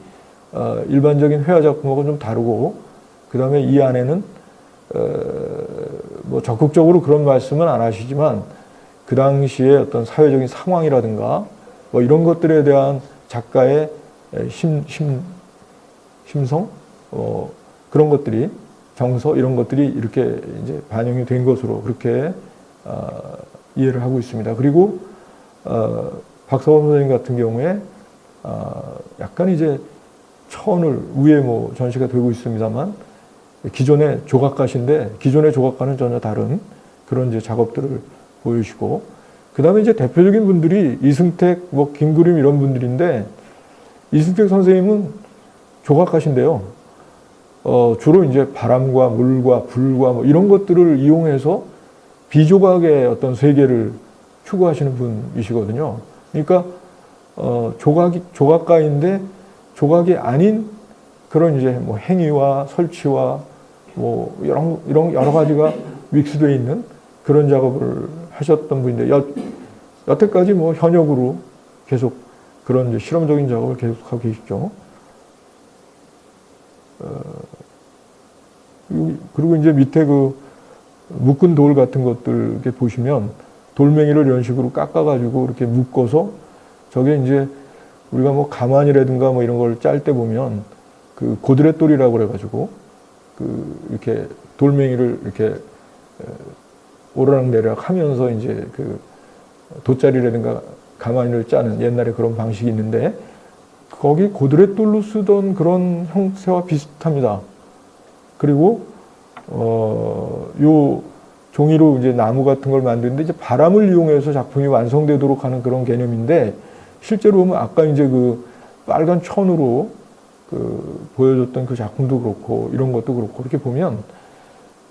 일반적인 회화 작품하고 좀 다르고, 그 다음에 이 안에는 뭐 적극적으로 그런 말씀은 안 하시지만 그 당시에 어떤 사회적인 상황이라든가 뭐 이런 것들에 대한 작가의 심성, 그런 것들이, 정서 이런 것들이 이렇게 이제 반영이 된 것으로 그렇게 이해를 하고 있습니다. 그리고 박사원 선생님 같은 경우에 약간 이제 천을 위에 뭐 전시가 되고 있습니다만 기존의 조각가신데 기존의 조각가는 전혀 다른 그런 이제 작업들을 보여주시고, 그 다음에 이제 대표적인 분들이 이승택, 뭐 김그림 이런 분들인데, 이승택 선생님은 조각가신데요. 주로 이제 바람과 물과 불과 뭐 이런 것들을 이용해서 비조각의 어떤 세계를 추구하시는 분이시거든요. 그러니까 조각가인데 조각이 아닌 그런 이제 뭐 행위와 설치와 뭐 이런 여러 가지가 믹스되어 있는 그런 작업을 하셨던 분인데, 여태까지 뭐 현역으로 계속 그런 이제 실험적인 작업을 계속하고 계시죠. 그리고 이제 밑에 그 묶은 돌 같은 것들 이렇게 보시면 돌멩이를 이런 식으로 깎아가지고 이렇게 묶어서, 저게 이제 우리가 뭐 가만이라든가 뭐 이런 걸 짤 때 보면 그 고드렛돌이라고 그래가지고 이렇게 돌멩이를 이렇게 오르락내리락 하면서 이제 그 돗자리라든가 가마니를 짜는 옛날에 그런 방식이 있는데, 거기 고드렛돌로 쓰던 그런 형태와 비슷합니다. 그리고 요 종이로 이제 나무 같은 걸 만드는데 이제 바람을 이용해서 작품이 완성되도록 하는 그런 개념인데, 실제로 보면 아까 이제 그 빨간 천으로 보여줬던 그 작품도 그렇고 이런 것도 그렇고 이렇게 보면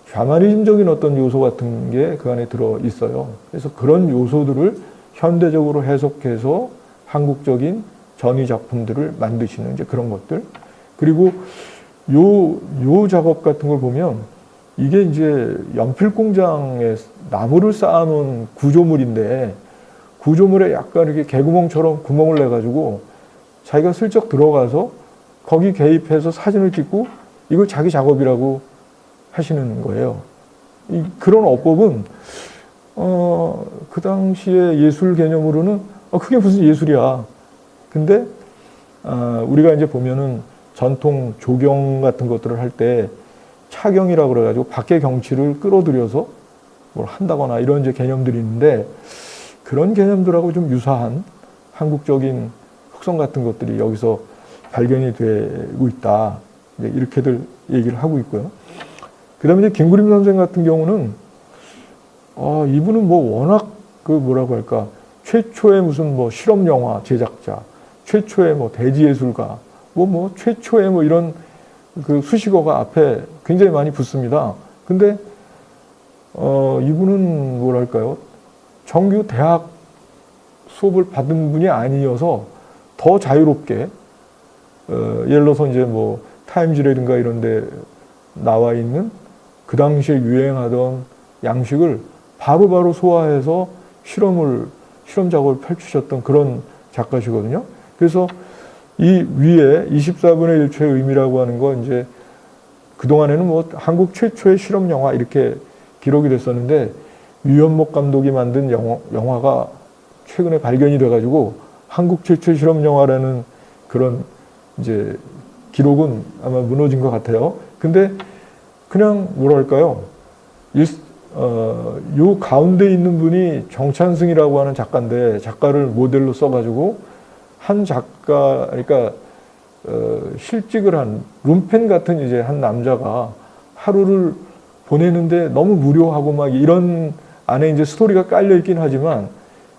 샤머니즘적인 어떤 요소 같은 게 그 안에 들어 있어요. 그래서 그런 요소들을 현대적으로 해석해서 한국적인 전위 작품들을 만드시는 이제 그런 것들. 그리고 요 작업 같은 걸 보면 이게 이제 연필 공장에 나무를 쌓아놓은 구조물인데, 구조물에 약간 이렇게 개구멍처럼 구멍을 내가지고 자기가 슬쩍 들어가서 거기 개입해서 사진을 찍고 이걸 자기 작업이라고 하시는 거예요. 그런 어법은 그 당시의 예술 개념으로는 그게 무슨 예술이야. 근데 우리가 이제 보면은 전통 조경 같은 것들을 할 때 차경이라고 그래가지고 밖의 경치를 끌어들여서 뭘 한다거나 이런 이제 개념들이 있는데, 그런 개념들하고 좀 유사한 한국적인 흑성 같은 것들이 여기서 발견이 되고 있다. 이제 이렇게들 얘기를 하고 있고요. 그 다음에 이제 김구림 선생 같은 경우는, 이분은 뭐 워낙 뭐라고 할까, 최초의 무슨 뭐 실험영화 제작자, 최초의 뭐 대지예술가, 뭐 최초의 뭐 이런 그 수식어가 앞에 굉장히 많이 붙습니다. 근데, 이분은 뭐랄까요, 정규 대학 수업을 받은 분이 아니어서 더 자유롭게, 예를 들어서 이제 뭐 타임즈라든가 이런 데 나와 있는 그 당시에 유행하던 양식을 바로바로 소화해서 실험 작업을 펼치셨던 그런 작가시거든요. 그래서 이 위에 24분의 1초의 의미라고 하는 거, 이제 그동안에는 뭐 한국 최초의 실험 영화 이렇게 기록이 됐었는데, 유연목 감독이 만든 영화가 최근에 발견이 돼가지고 한국 최초의 실험 영화라는 그런 이제 기록은 아마 무너진 것 같아요. 근데 그냥 뭐랄까요, 요 가운데 있는 분이 정찬승이라고 하는 작가인데, 작가를 모델로 써가지고 한 작가, 그러니까 실직을 한 룸펜 같은 이제 한 남자가 하루를 보내는데 너무 무료하고 막 이런 안에 이제 스토리가 깔려 있긴 하지만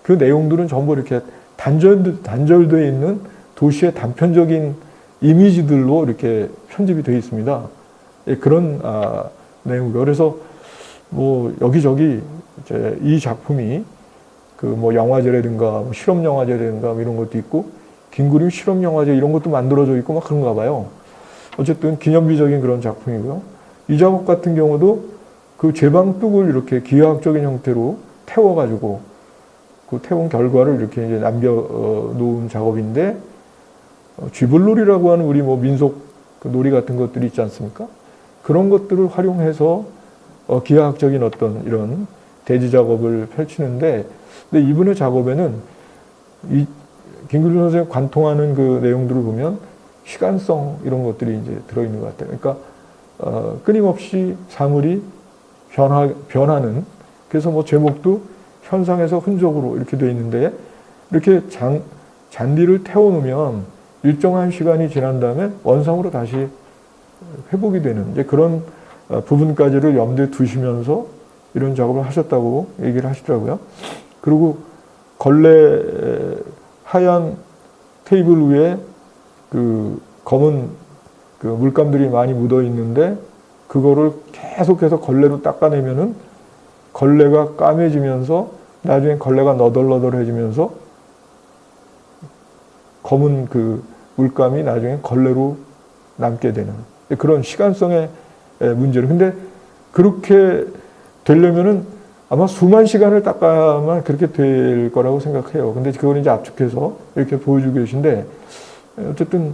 그 내용들은 전부 이렇게 단절되어 있는 도시의 단편적인 이미지들로 이렇게 편집이 되어 있습니다. 예, 그런 내용이고요. 그래서 뭐 여기저기 이제 이 작품이 그 뭐 영화제라든가 뭐 실험 영화제라든가 뭐 이런 것도 있고, 김구림 실험 영화제 이런 것도 만들어져 있고 막 그런가 봐요. 어쨌든 기념비적인 그런 작품이고요. 이 작업 같은 경우도 그 제방뚝을 이렇게 기하학적인 형태로 태워가지고 그 태운 결과를 이렇게 이제 남겨놓은 작업인데, 쥐불놀이라고 하는 우리 뭐 민속 그 놀이 같은 것들이 있지 않습니까? 그런 것들을 활용해서 기하학적인 어떤 이런 대지 작업을 펼치는데, 근데 이분의 작업에는 이 김규준 선생님 관통하는 그 내용들을 보면 시간성 이런 것들이 이제 들어있는 것 같아요. 그러니까 끊임없이 사물이 변하는, 그래서 뭐 제목도 현상에서 흔적으로 이렇게 되어 있는데, 이렇게 잔디를 태워놓으면 일정한 시간이 지난 다음에 원상으로 다시 회복이 되는 이제 그런 부분까지를 염두에 두시면서 이런 작업을 하셨다고 얘기를 하시더라고요. 그리고 걸레 하얀 테이블 위에 그 검은 그 물감들이 많이 묻어 있는데, 그거를 계속해서 걸레로 닦아내면은 걸레가 까매지면서 나중에 걸레가 너덜너덜해지면서 검은 그 물감이 나중에 걸레로 남게 되는 그런 시간성의 문제를. 근데 그렇게 되려면은 아마 수만 시간을 닦아야만 그렇게 될 거라고 생각해요. 근데 그걸 이제 압축해서 이렇게 보여주고 계신데, 어쨌든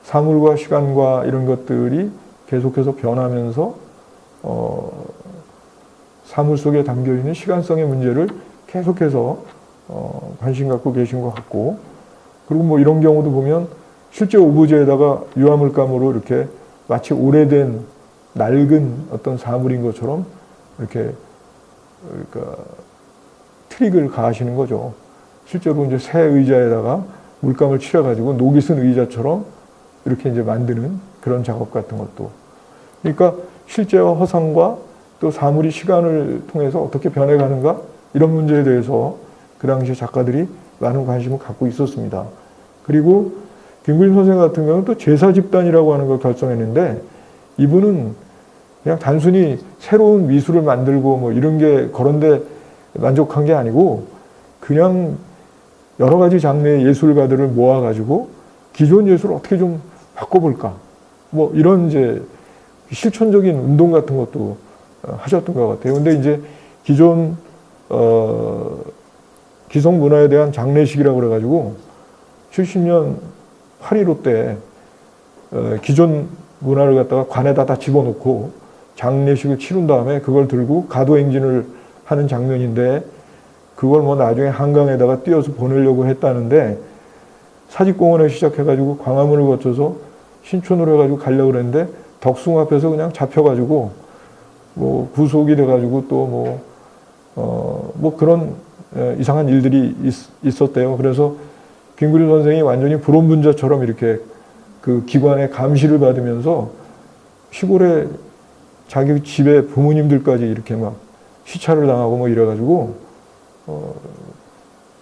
사물과 시간과 이런 것들이 계속해서 변하면서 사물 속에 담겨 있는 시간성의 문제를 계속해서 관심 갖고 계신 것 같고, 그리고 뭐 이런 경우도 보면 실제 오브제에다가 유화물감으로 이렇게 마치 오래된 낡은 어떤 사물인 것처럼 이렇게 그러니까 트릭을 가하시는 거죠. 실제로 이제 새 의자에다가 물감을 칠해가지고 녹이 쓴 의자처럼 이렇게 이제 만드는 그런 작업 같은 것도. 그러니까 실제와 허상과 또 사물이 시간을 통해서 어떻게 변해가는가, 이런 문제에 대해서 그 당시 작가들이 많은 관심을 갖고 있었습니다. 그리고 김구림 선생 같은 경우는 또 제사 집단이라고 하는 걸 결성했는데, 이분은 그냥 단순히 새로운 미술을 만들고 뭐 이런 게 그런데 만족한 게 아니고, 그냥 여러 가지 장르의 예술가들을 모아가지고 기존 예술을 어떻게 좀 바꿔볼까, 뭐 이런 이제 실천적인 운동 같은 것도 하셨던 것 같아요. 근데 이제 기존 기성 문화에 대한 장례식이라고 그래가지고 70년 8.15 때 기존 문화를 갖다가 관에다 다 집어넣고 장례식을 치른 다음에 그걸 들고 가도행진을 하는 장면인데, 그걸 뭐 나중에 한강에다가 띄어서 보내려고 했다는데, 사직공원에 시작해가지고 광화문을 거쳐서 신촌으로 해가지고 가려고 그랬는데 덕숭 앞에서 그냥 잡혀가지고 뭐 구속이 돼가지고 또 뭐 그런 이상한 일들이 있었대요. 그래서 김구림 선생이 완전히 불온분자처럼 이렇게 그 기관의 감시를 받으면서 시골에 자기 집에 부모님들까지 이렇게 막 시찰을 당하고 뭐 이래가지고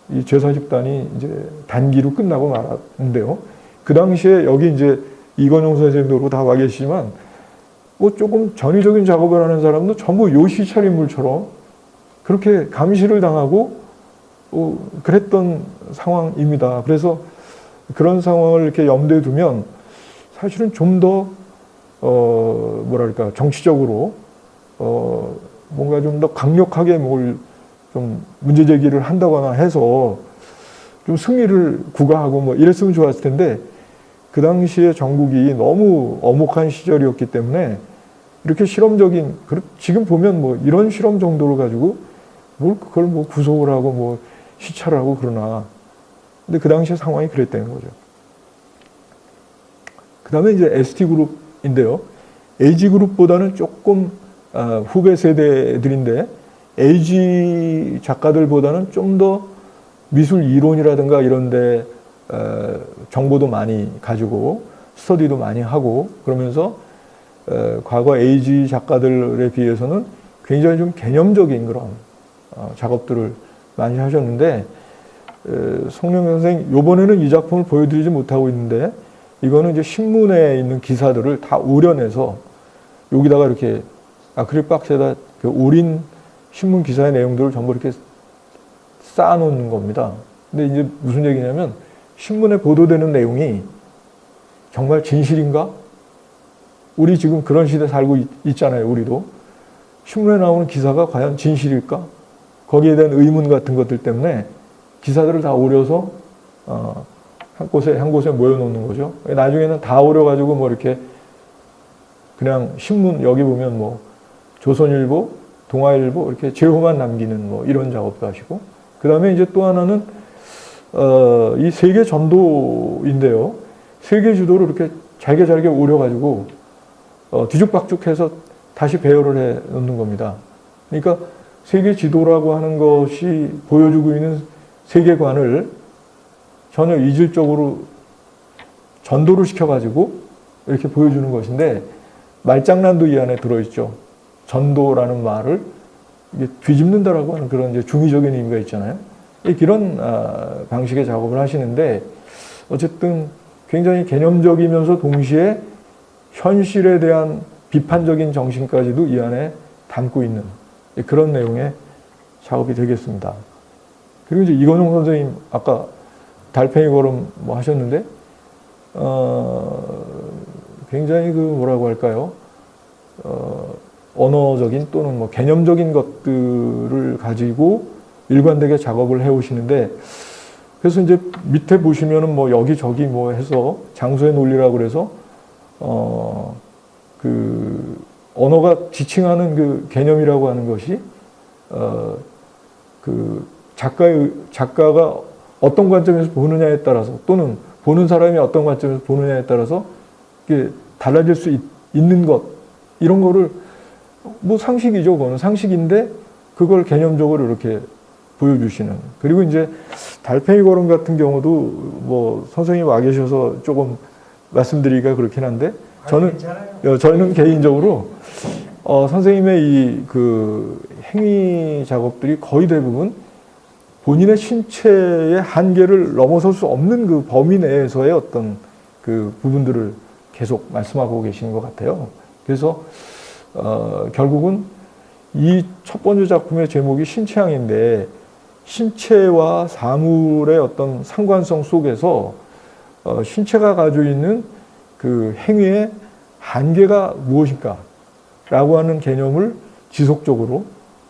이 제사 집단이 이제 단기로 끝나고 말았는데요. 그 당시에 여기 이제 이건용 선생님도 다 와 계시지만 뭐 조금 전위적인 작업을 하는 사람도 전부 요 시찰 인물처럼 그렇게 감시를 당하고 그랬던 상황입니다. 그래서 그런 상황을 이렇게 염두에 두면 사실은 좀 더 뭐랄까 정치적으로 뭔가 좀 더 강력하게 뭘 좀 문제 제기를 한다거나 해서 좀 승리를 구가하고 뭐 이랬으면 좋았을 텐데, 그 당시에 전국이 너무 엄혹한 시절이었기 때문에 이렇게 실험적인, 지금 보면 뭐 이런 실험 정도를 가지고 뭘 그걸 뭐 구속을 하고 뭐 시찰을 하고 그러나, 근데 그 당시에 상황이 그랬다는 거죠. 그 다음에 이제 ST그룹인데요. AG그룹보다는 조금 후배 세대들인데, AG 작가들보다는 좀 더 미술 이론이라든가 이런데 정보도 많이 가지고 스터디도 많이 하고 그러면서 과거 AG 작가들에 비해서는 굉장히 좀 개념적인 그런 작업들을 많이 하셨는데, 송영 선생 요번에는 이 작품을 보여드리지 못하고 있는데, 이거는 이제 신문에 있는 기사들을 다 오려내서 여기다가 이렇게 아크릴 박스에다 그 오린 신문 기사의 내용들을 전부 이렇게 쌓아놓는 겁니다. 근데 이제 무슨 얘기냐면, 신문에 보도되는 내용이 정말 진실인가? 우리 지금 그런 시대 살고 있잖아요. 우리도. 신문에 나오는 기사가 과연 진실일까? 거기에 대한 의문 같은 것들 때문에 기사들을 다 오려서 한 곳에 모여놓는 거죠. 나중에는 다 오려가지고 뭐 이렇게 그냥 신문 여기 보면 뭐 조선일보, 동아일보 이렇게 제호만 남기는 뭐 이런 작업도 하시고, 그 다음에 이제 또 하나는 이 세계 전도인데요. 세계 지도를 이렇게 잘게 오려가지고 뒤죽박죽해서 다시 배열을 해 놓는 겁니다. 그러니까 세계 지도라고 하는 것이 보여주고 있는 세계관을 전혀 이질적으로 전도를 시켜가지고 이렇게 보여주는 것인데, 말장난도 이 안에 들어있죠. 전도라는 말을 이게 뒤집는다라고 하는 그런 이제 중의적인 의미가 있잖아요. 이런 방식의 작업을 하시는데, 어쨌든 굉장히 개념적이면서 동시에 현실에 대한 비판적인 정신까지도 이 안에 담고 있는 그런 내용의 작업이 되겠습니다. 그리고 이제 이건용 선생님 아까 달팽이 걸음 뭐 하셨는데 굉장히 그 뭐라고 할까요? 언어적인 또는 뭐 개념적인 것들을 가지고 일관되게 작업을 해 오시는데, 그래서 이제 밑에 보시면은 뭐 여기저기 뭐 해서 장소의 논리라고 그래서 그 언어가 지칭하는 그 개념이라고 하는 것이 그 작가가 어떤 관점에서 보느냐에 따라서, 또는 보는 사람이 어떤 관점에서 보느냐에 따라서 이게 달라질 수 있는 것, 이런 거를 뭐 상식이죠. 그거는 상식인데 그걸 개념적으로 이렇게 보여주시는. 그리고 이제 달팽이 걸음 같은 경우도 뭐 선생님 와 계셔서 조금 말씀드리기가 그렇긴 한데, 저는 개인적으로 선생님의 이 그 행위 작업들이 거의 대부분 본인의 신체의 한계를 넘어설 수 없는 그 범위 내에서의 어떤 그 부분들을 계속 말씀하고 계시는 것 같아요. 그래서 결국은 이 첫 번째 작품의 제목이 신체항인데, 신체와 사물의 어떤 상관성 속에서 신체가 가지고 있는 그 행위의 한계가 무엇인가 라고 하는 개념을 지속적으로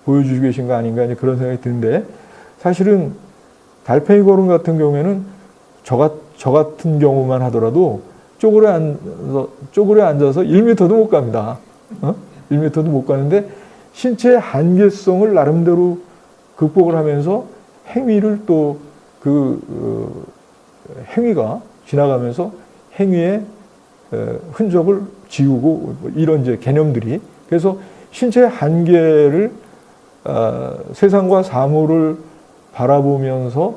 보여주시고 계신 거 아닌가, 이제 그런 생각이 드는데, 사실은 달팽이 걸음 같은 경우에는 저 같은 경우만 하더라도 쪼그려 앉아서 1m도 못 갑니다. 1m도 못 가는데 신체의 한계성을 나름대로 극복을 하면서 행위를 또 행위가 지나가면서 행위의 흔적을 지우고 이런 이제 개념들이, 그래서 신체의 한계를 세상과 사물을 바라보면서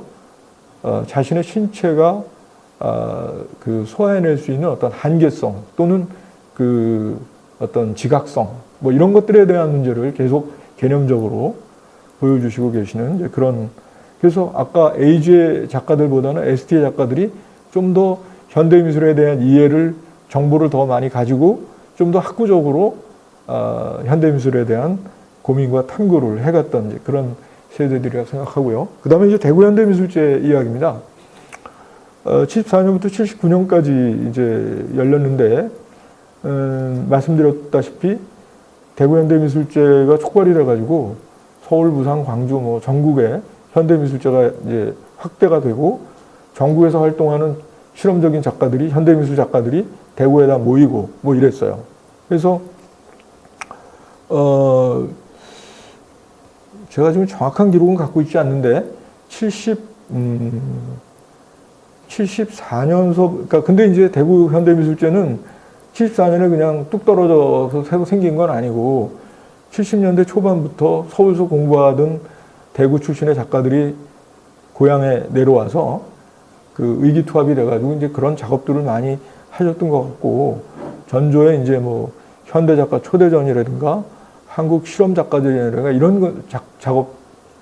자신의 신체가 그 소화해낼 수 있는 어떤 한계성 또는 그 어떤 지각성 뭐 이런 것들에 대한 문제를 계속 개념적으로 보여주시고 계시는 이제 그런, 그래서 아까 A주의 작가들보다는 ST의 작가들이 좀 더 현대미술에 대한 이해를, 정보를 더 많이 가지고 좀 더 학구적으로 현대미술에 대한 고민과 탐구를 해갔던 이제 그런 세대들이라고 생각하고요. 그 다음에 이제 대구현대미술제 이야기입니다. 74년부터 79년까지 이제 열렸는데, 말씀드렸다시피 대구현대미술제가 촉발이 돼가지고 서울, 부산, 광주 뭐 전국에 현대미술제가 이제 확대가 되고, 전국에서 활동하는 실험적인 작가들이, 현대미술 작가들이 대구에다 모이고 뭐 이랬어요. 그래서 제가 지금 정확한 기록은 갖고 있지 않는데 74년서, 그러니까 근데 이제 대구 현대미술제는 74년에 그냥 뚝 떨어져서 새로 생긴 건 아니고 70년대 초반부터 서울서 공부하던 대구 출신의 작가들이 고향에 내려와서 그 의기투합이 돼가지고 이제 그런 작업들을 많이 하셨던 것 같고, 전조에 이제 뭐 현대작가 초대전이라든가 한국 실험작가들이라든가 이런 작업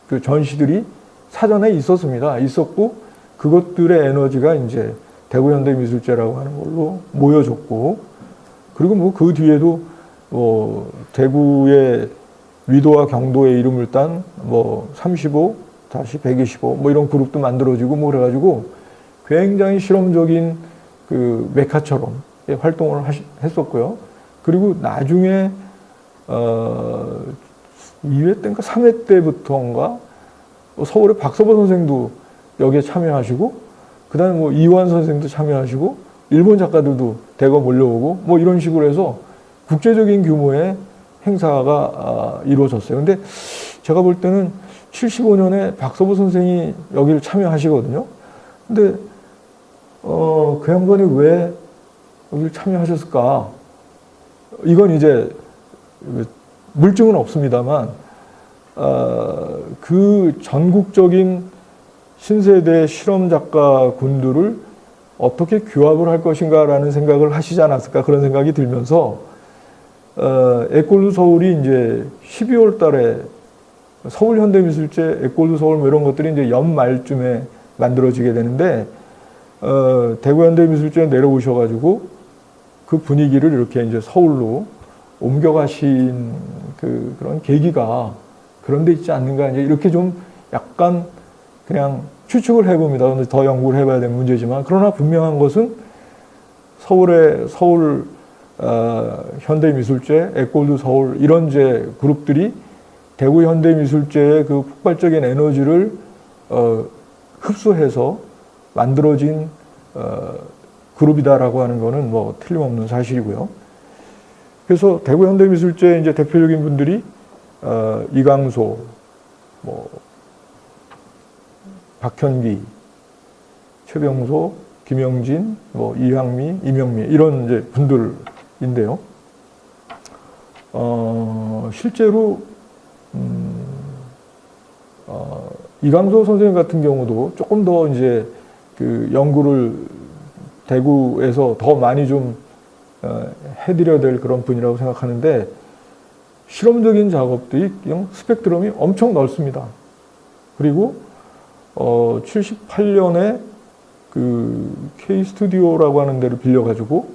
그 전시들이 사전에 있었습니다. 있었고, 그것들의 에너지가 이제 대구현대미술제라고 하는 걸로 모여졌고, 그리고 뭐 그 뒤에도 뭐 대구의 위도와 경도의 이름을 딴 뭐 35-125 뭐 이런 그룹도 만들어지고 뭐 그래가지고 굉장히 실험적인 그 메카처럼 활동을 했었고요. 그리고 나중에 2회 때인가 3회 때부터인가 서울의 박서보 선생도 여기에 참여하시고, 그 다음에 뭐 이완 선생도 참여하시고, 일본 작가들도 대거 몰려오고, 뭐 이런 식으로 해서 국제적인 규모의 행사가 이루어졌어요. 근데 제가 볼 때는 75년에 박서보 선생이 여기를 참여하시거든요. 근데 그 양반이 왜 여기를 참여하셨을까? 이건 이제 물증은 없습니다만, 그 전국적인 신세대 실험 작가 군들을 어떻게 규합을 할 것인가라는 생각을 하시지 않았을까, 그런 생각이 들면서 에꼴드 서울이 이제 12월 달에 서울 현대미술제, 에꼴드 서울 뭐 이런 것들이 이제 연말쯤에 만들어지게 되는데, 대구 현대미술제에 내려오셔가지고 그 분위기를 이렇게 이제 서울로 옮겨가신 그런 계기가 그런 데 있지 않는가, 이제 이렇게 좀 약간 그냥 추측을 해봅니다. 근데 더 연구를 해봐야 되는 문제지만, 그러나 분명한 것은 서울 현대미술제, 에꼴드 서울 이런 이제 그룹들이 대구 현대미술제의 그 폭발적인 에너지를 흡수해서 만들어진 그룹이다라고 하는 거는 뭐 틀림없는 사실이고요. 그래서 대구 현대미술제 이제 대표적인 분들이 이강소, 뭐 박현기, 최병소, 김영진, 뭐 이항미, 이명미 이런 이제 분들인데요. 실제로 이강소 선생님 같은 경우도 조금 더 이제 그 연구를 대구에서 더 많이 좀 해드려야 될 그런 분이라고 생각하는데, 실험적인 작업들이 그냥 스펙트럼이 엄청 넓습니다. 그리고 78년에 그 K 스튜디오라고 하는 데를 빌려가지고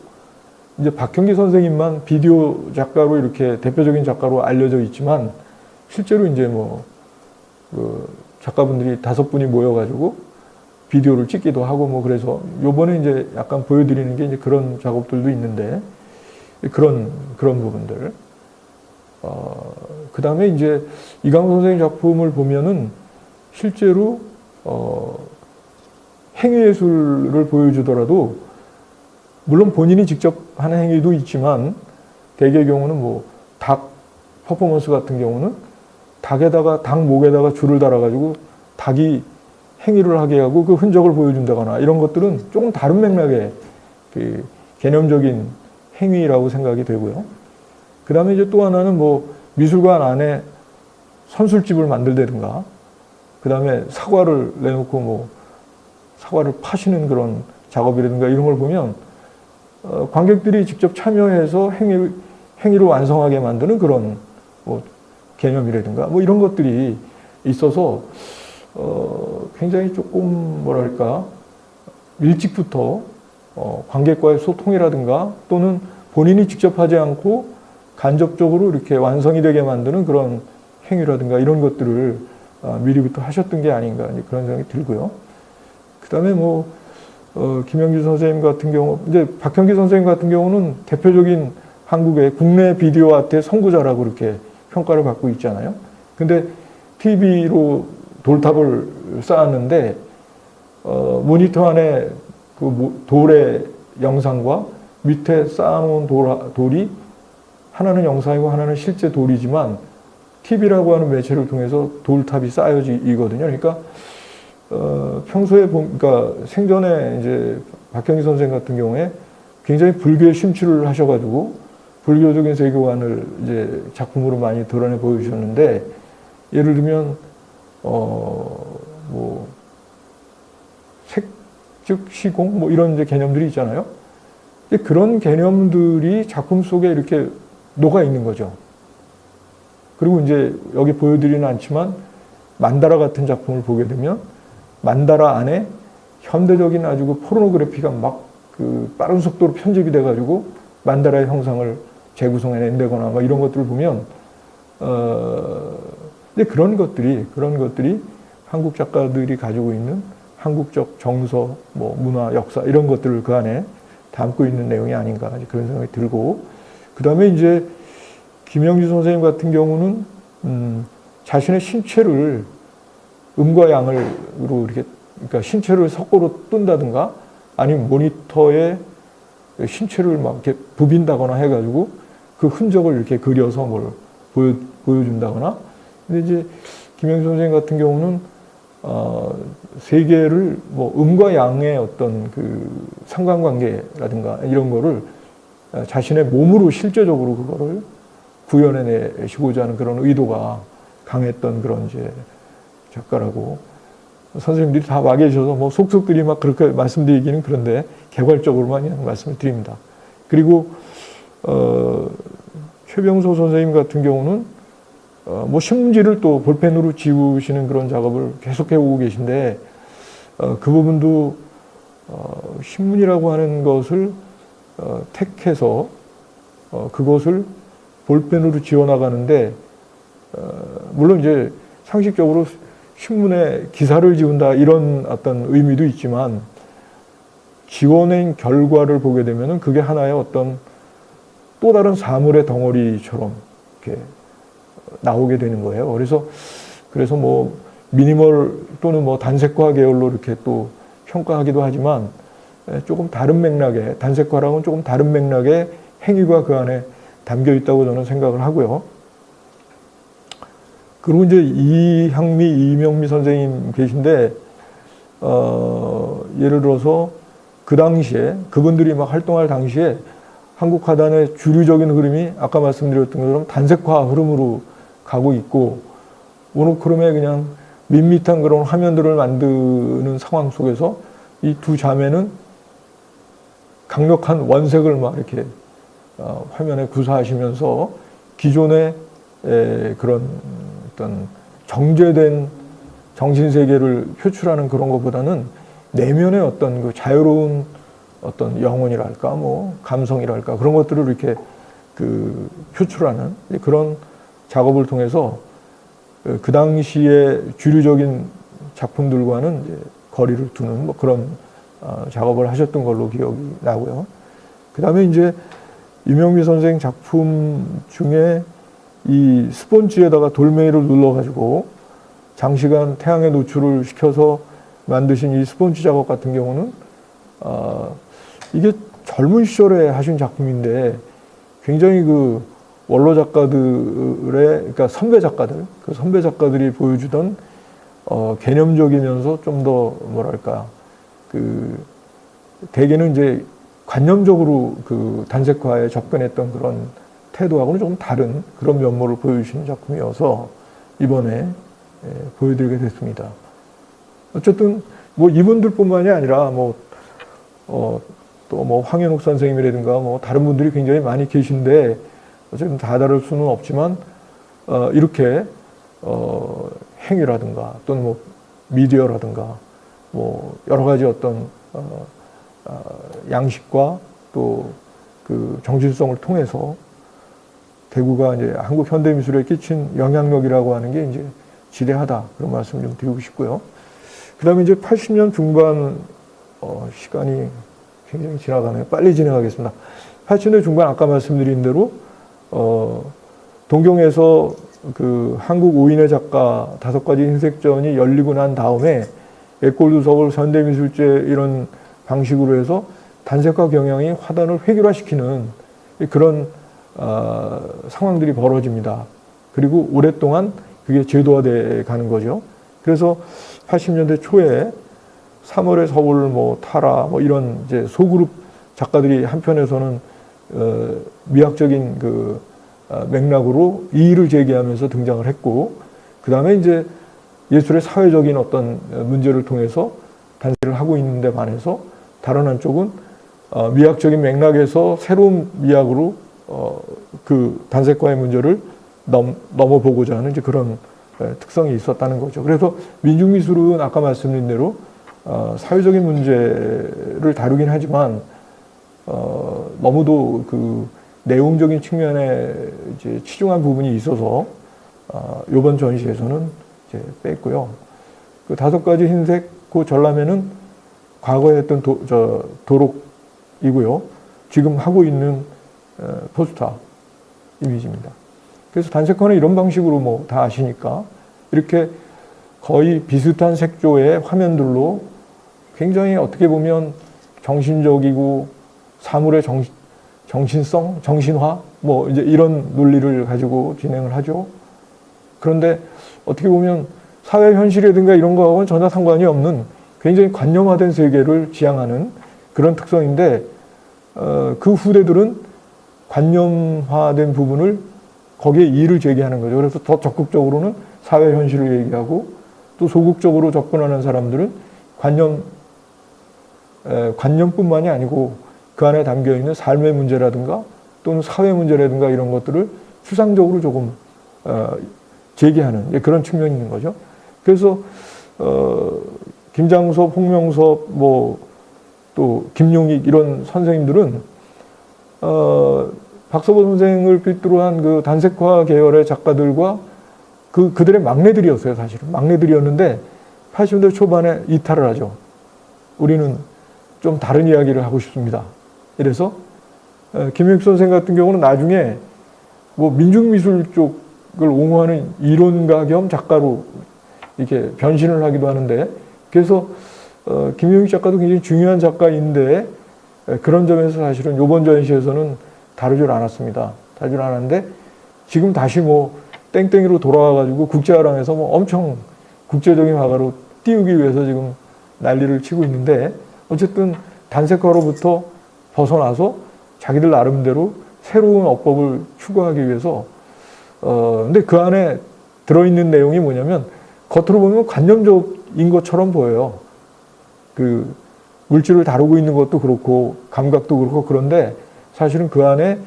이제 박형기 선생님만 비디오 작가로 이렇게 대표적인 작가로 알려져 있지만, 실제로 이제 뭐 그 작가분들이 5분이 모여가지고 비디오를 찍기도 하고 뭐, 그래서 요번에 이제 약간 보여드리는 게 이제 그런 작업들도 있는데, 그런 부분들. 그 다음에 이제 이강호 선생님 작품을 보면은 실제로 행위예술을 보여주더라도, 물론 본인이 직접 하는 행위도 있지만, 대개의 경우는 뭐 닭 퍼포먼스 같은 경우는 닭 목에다가 줄을 달아가지고 닭이 행위를 하게 하고 그 흔적을 보여준다거나, 이런 것들은 조금 다른 맥락의 그 개념적인 행위라고 생각이 되고요. 그 다음에 이제 또 하나는 뭐 미술관 안에 선술집을 만들다든가, 그 다음에 사과를 내놓고 뭐 사과를 파시는 그런 작업이라든가, 이런 걸 보면 관객들이 직접 참여해서 행위를 완성하게 만드는 그런 뭐 개념이라든가 뭐 이런 것들이 있어서 굉장히 조금 뭐랄까, 일찍부터 관객과의 소통이라든가, 또는 본인이 직접 하지 않고 간접적으로 이렇게 완성이 되게 만드는 그런 행위라든가, 이런 것들을 미리부터 하셨던 게 아닌가, 그런 생각이 들고요. 그 다음에 뭐 김영규 선생님 같은 경우, 이제 박형기 선생님 같은 경우는 대표적인 한국의 국내 비디오 아트의 선구자라고 이렇게 평가를 받고 있잖아요. 근데 TV로 돌탑을 쌓았는데, 모니터 안에 그 돌의 영상과 밑에 쌓아놓은 돌이 하나는 영상이고 하나는 실제 돌이지만, TV라고 하는 매체를 통해서 돌탑이 쌓여지거든요. 그러니까 평소에 그러니까 생전에 이제 박형기 선생 같은 경우에 굉장히 불교에 심취를 하셔가지고 불교적인 세계관을 이제 작품으로 많이 드러내 보여주셨는데, 예를 들면 뭐 색즉 시공 뭐 이런 이제 개념들이 있잖아요. 그런 개념들이 작품 속에 이렇게 녹아 있는 거죠. 그리고 이제 여기 보여드리는 않지만, 만다라 같은 작품을 보게 되면 만다라 안에 현대적인 아주 그 포르노그래피가 막 그 빠른 속도로 편집이 돼가지고 만다라의 형상을 재구성해낸다거나 막 이런 것들을 보면, 근데 그런 것들이 한국 작가들이 가지고 있는 한국적 정서, 뭐 문화, 역사 이런 것들을 그 안에 담고 있는 내용이 아닌가, 그런 생각이 들고, 그 그 다음에 이제 김영주 선생님 같은 경우는 자신의 신체를 음과 양으로 이렇게, 그러니까 신체를 석고로 뜬다든가 아니면 모니터에 신체를 막 이렇게 부빈다거나 해가지고 그 흔적을 이렇게 그려서 뭘 보여준다거나. 근데 이제 김영주 선생님 같은 경우는 세계를 뭐 음과 양의 어떤 그 상관관계라든가 이런 거를 자신의 몸으로 실제적으로 그거를 구현해내시고자 하는 그런 의도가 강했던 그런 이제 작가라고 선생님들이 다 와 계셔서 뭐 속속들이 막 그렇게 말씀드리기는 그런데 개괄적으로만 그냥 말씀을 드립니다. 그리고 최병소 선생님 같은 경우는 뭐 신문지를 또 볼펜으로 지우시는 그런 작업을 계속해 오고 계신데 그 부분도 신문이라고 하는 것을 택해서 그것을 볼펜으로 지워나가는데 물론 이제 상식적으로 신문에 기사를 지운다 이런 어떤 의미도 있지만 지워낸 결과를 보게 되면은 그게 하나의 어떤 또 다른 사물의 덩어리처럼 이렇게 나오게 되는 거예요. 그래서 뭐 미니멀 또는 뭐 단색화 계열로 이렇게 또 평가하기도 하지만 조금 다른 맥락의 단색화랑은 조금 다른 맥락의 행위가 그 안에 담겨 있다고 저는 생각을 하고요. 그리고 이제 이향미, 이명미 선생님 계신데 예를 들어서 그 당시에 그분들이 막 활동할 당시에 한국 화단의 주류적인 흐름이 아까 말씀드렸던 것처럼 단색화 흐름으로 가고 있고 모노크롬의 그냥 밋밋한 그런 화면들을 만드는 상황 속에서 이 두 자매는 강력한 원색을 막 이렇게 화면에 구사하시면서 기존의 그런 어떤 정제된 정신세계를 표출하는 그런 것보다는 내면의 어떤 그 자유로운 어떤 영혼이랄까, 뭐, 감성이랄까, 그런 것들을 이렇게 그 표출하는 그런 작업을 통해서 그 당시에 주류적인 작품들과는 이제 거리를 두는 뭐 그런 작업을 하셨던 걸로 기억이 나고요. 그 다음에 이제 이명미 선생 작품 중에 이 스펀지에다가 돌멩이를 눌러가지고 장시간 태양에 노출을 시켜서 만드신 이 스펀지 작업 같은 경우는 이게 젊은 시절에 하신 작품인데 굉장히 그 원로 작가들의 그러니까 선배 작가들 그 선배 작가들이 보여주던 개념적이면서 좀 더 뭐랄까 그 대개는 이제 관념적으로 그 단색화에 접근했던 그런 태도하고는 조금 다른 그런 면모를 보여주시는 작품이어서 이번에 보여드리게 됐습니다. 어쨌든 뭐 이분들뿐만이 아니라 뭐 또 뭐 황현욱 선생님이라든가 뭐 다른 분들이 굉장히 많이 계신데 어쨌든 다 다룰 수는 없지만 이렇게 행위라든가 또는 뭐 미디어라든가 뭐 여러 가지 어떤 양식과 또 그 정신성을 통해서 대구가 이제 한국 현대미술에 끼친 영향력이라고 하는 게 이제 지대하다 그런 말씀을 좀 드리고 싶고요. 그 다음에 이제 80년 중반 시간이 굉장히 지나가네요. 빨리 진행하겠습니다. 80년 중반 아까 말씀드린 대로 동경에서 그 한국 5인의 작가 5가지 흰색전이 열리고 난 다음에 에꼴드 서울 현대미술제 이런 방식으로 해서 단색화 경향이 화단을 획일화시키는 그런 상황들이 벌어집니다. 그리고 오랫동안 그게 제도화돼 가는 거죠. 그래서 80년대 초에 3월의 서울, 뭐 타라, 뭐 이런 이제 소그룹 작가들이 한편에서는 미학적인 그 맥락으로 이의를 제기하면서 등장을 했고, 그 다음에 이제 예술의 사회적인 어떤 문제를 통해서 단세를 하고 있는데 반해서 다른 한쪽은 미학적인 맥락에서 새로운 미학으로 그 단색화의 문제를 넘어보고자 하는 이제 그런 특성이 있었다는 거죠. 그래서 민중미술은 아까 말씀드린 대로 사회적인 문제를 다루긴 하지만 너무도 그 내용적인 측면에 이제 치중한 부분이 있어서 이번 전시에서는 이제 뺐고요. 그 5가지 흰색 그 전람회는 과거에 했던 도록이고요. 지금 하고 있는 포스터 이미지입니다. 그래서 단색화는 이런 방식으로 뭐 다 아시니까 이렇게 거의 비슷한 색조의 화면들로 굉장히 어떻게 보면 정신적이고 사물의 정신성, 정신화 뭐 이제 이런 논리를 가지고 진행을 하죠. 그런데 어떻게 보면 사회 현실이라든가 이런 거하고는 전혀 상관이 없는 굉장히 관념화된 세계를 지향하는 그런 특성인데 그 후대들은 관념화된 부분을 거기에 이의를 제기하는 거죠. 그래서 더 적극적으로는 사회 현실을 얘기하고 또 소극적으로 접근하는 사람들은 관념뿐만이 아니고 그 안에 담겨 있는 삶의 문제라든가 또는 사회 문제라든가 이런 것들을 추상적으로 조금 제기하는 그런 측면이 있는 거죠. 그래서 김장섭, 홍명섭, 뭐 또 김용익 이런 선생님들은 박서보 선생을 필두로 한 그 단색화 계열의 작가들과 그들의 막내들이었어요, 사실은. 막내들이었는데 80년대 초반에 이탈을 하죠. 우리는 좀 다른 이야기를 하고 싶습니다. 이래서 김용익 선생 같은 경우는 나중에 뭐 민중미술 쪽을 옹호하는 이론가 겸 작가로 이렇게 변신을 하기도 하는데, 그래서 김용익 작가도 굉장히 중요한 작가인데 그런 점에서 사실은 이번 전시에서는 다루질 않았습니다. 다루질 않았는데 지금 다시 뭐 땡땡이로 돌아와가지고 국제화랑에서 뭐 엄청 국제적인 화가로 띄우기 위해서 지금 난리를 치고 있는데, 어쨌든 단색화로부터 벗어나서 자기들 나름대로 새로운 어법을 추구하기 위해서 근데 그 안에 들어있는 내용이 뭐냐면 겉으로 보면 관념적인 것처럼 보여요. 그 물질을 다루고 있는 것도 그렇고 감각도 그렇고, 그런데 사실은 그 안에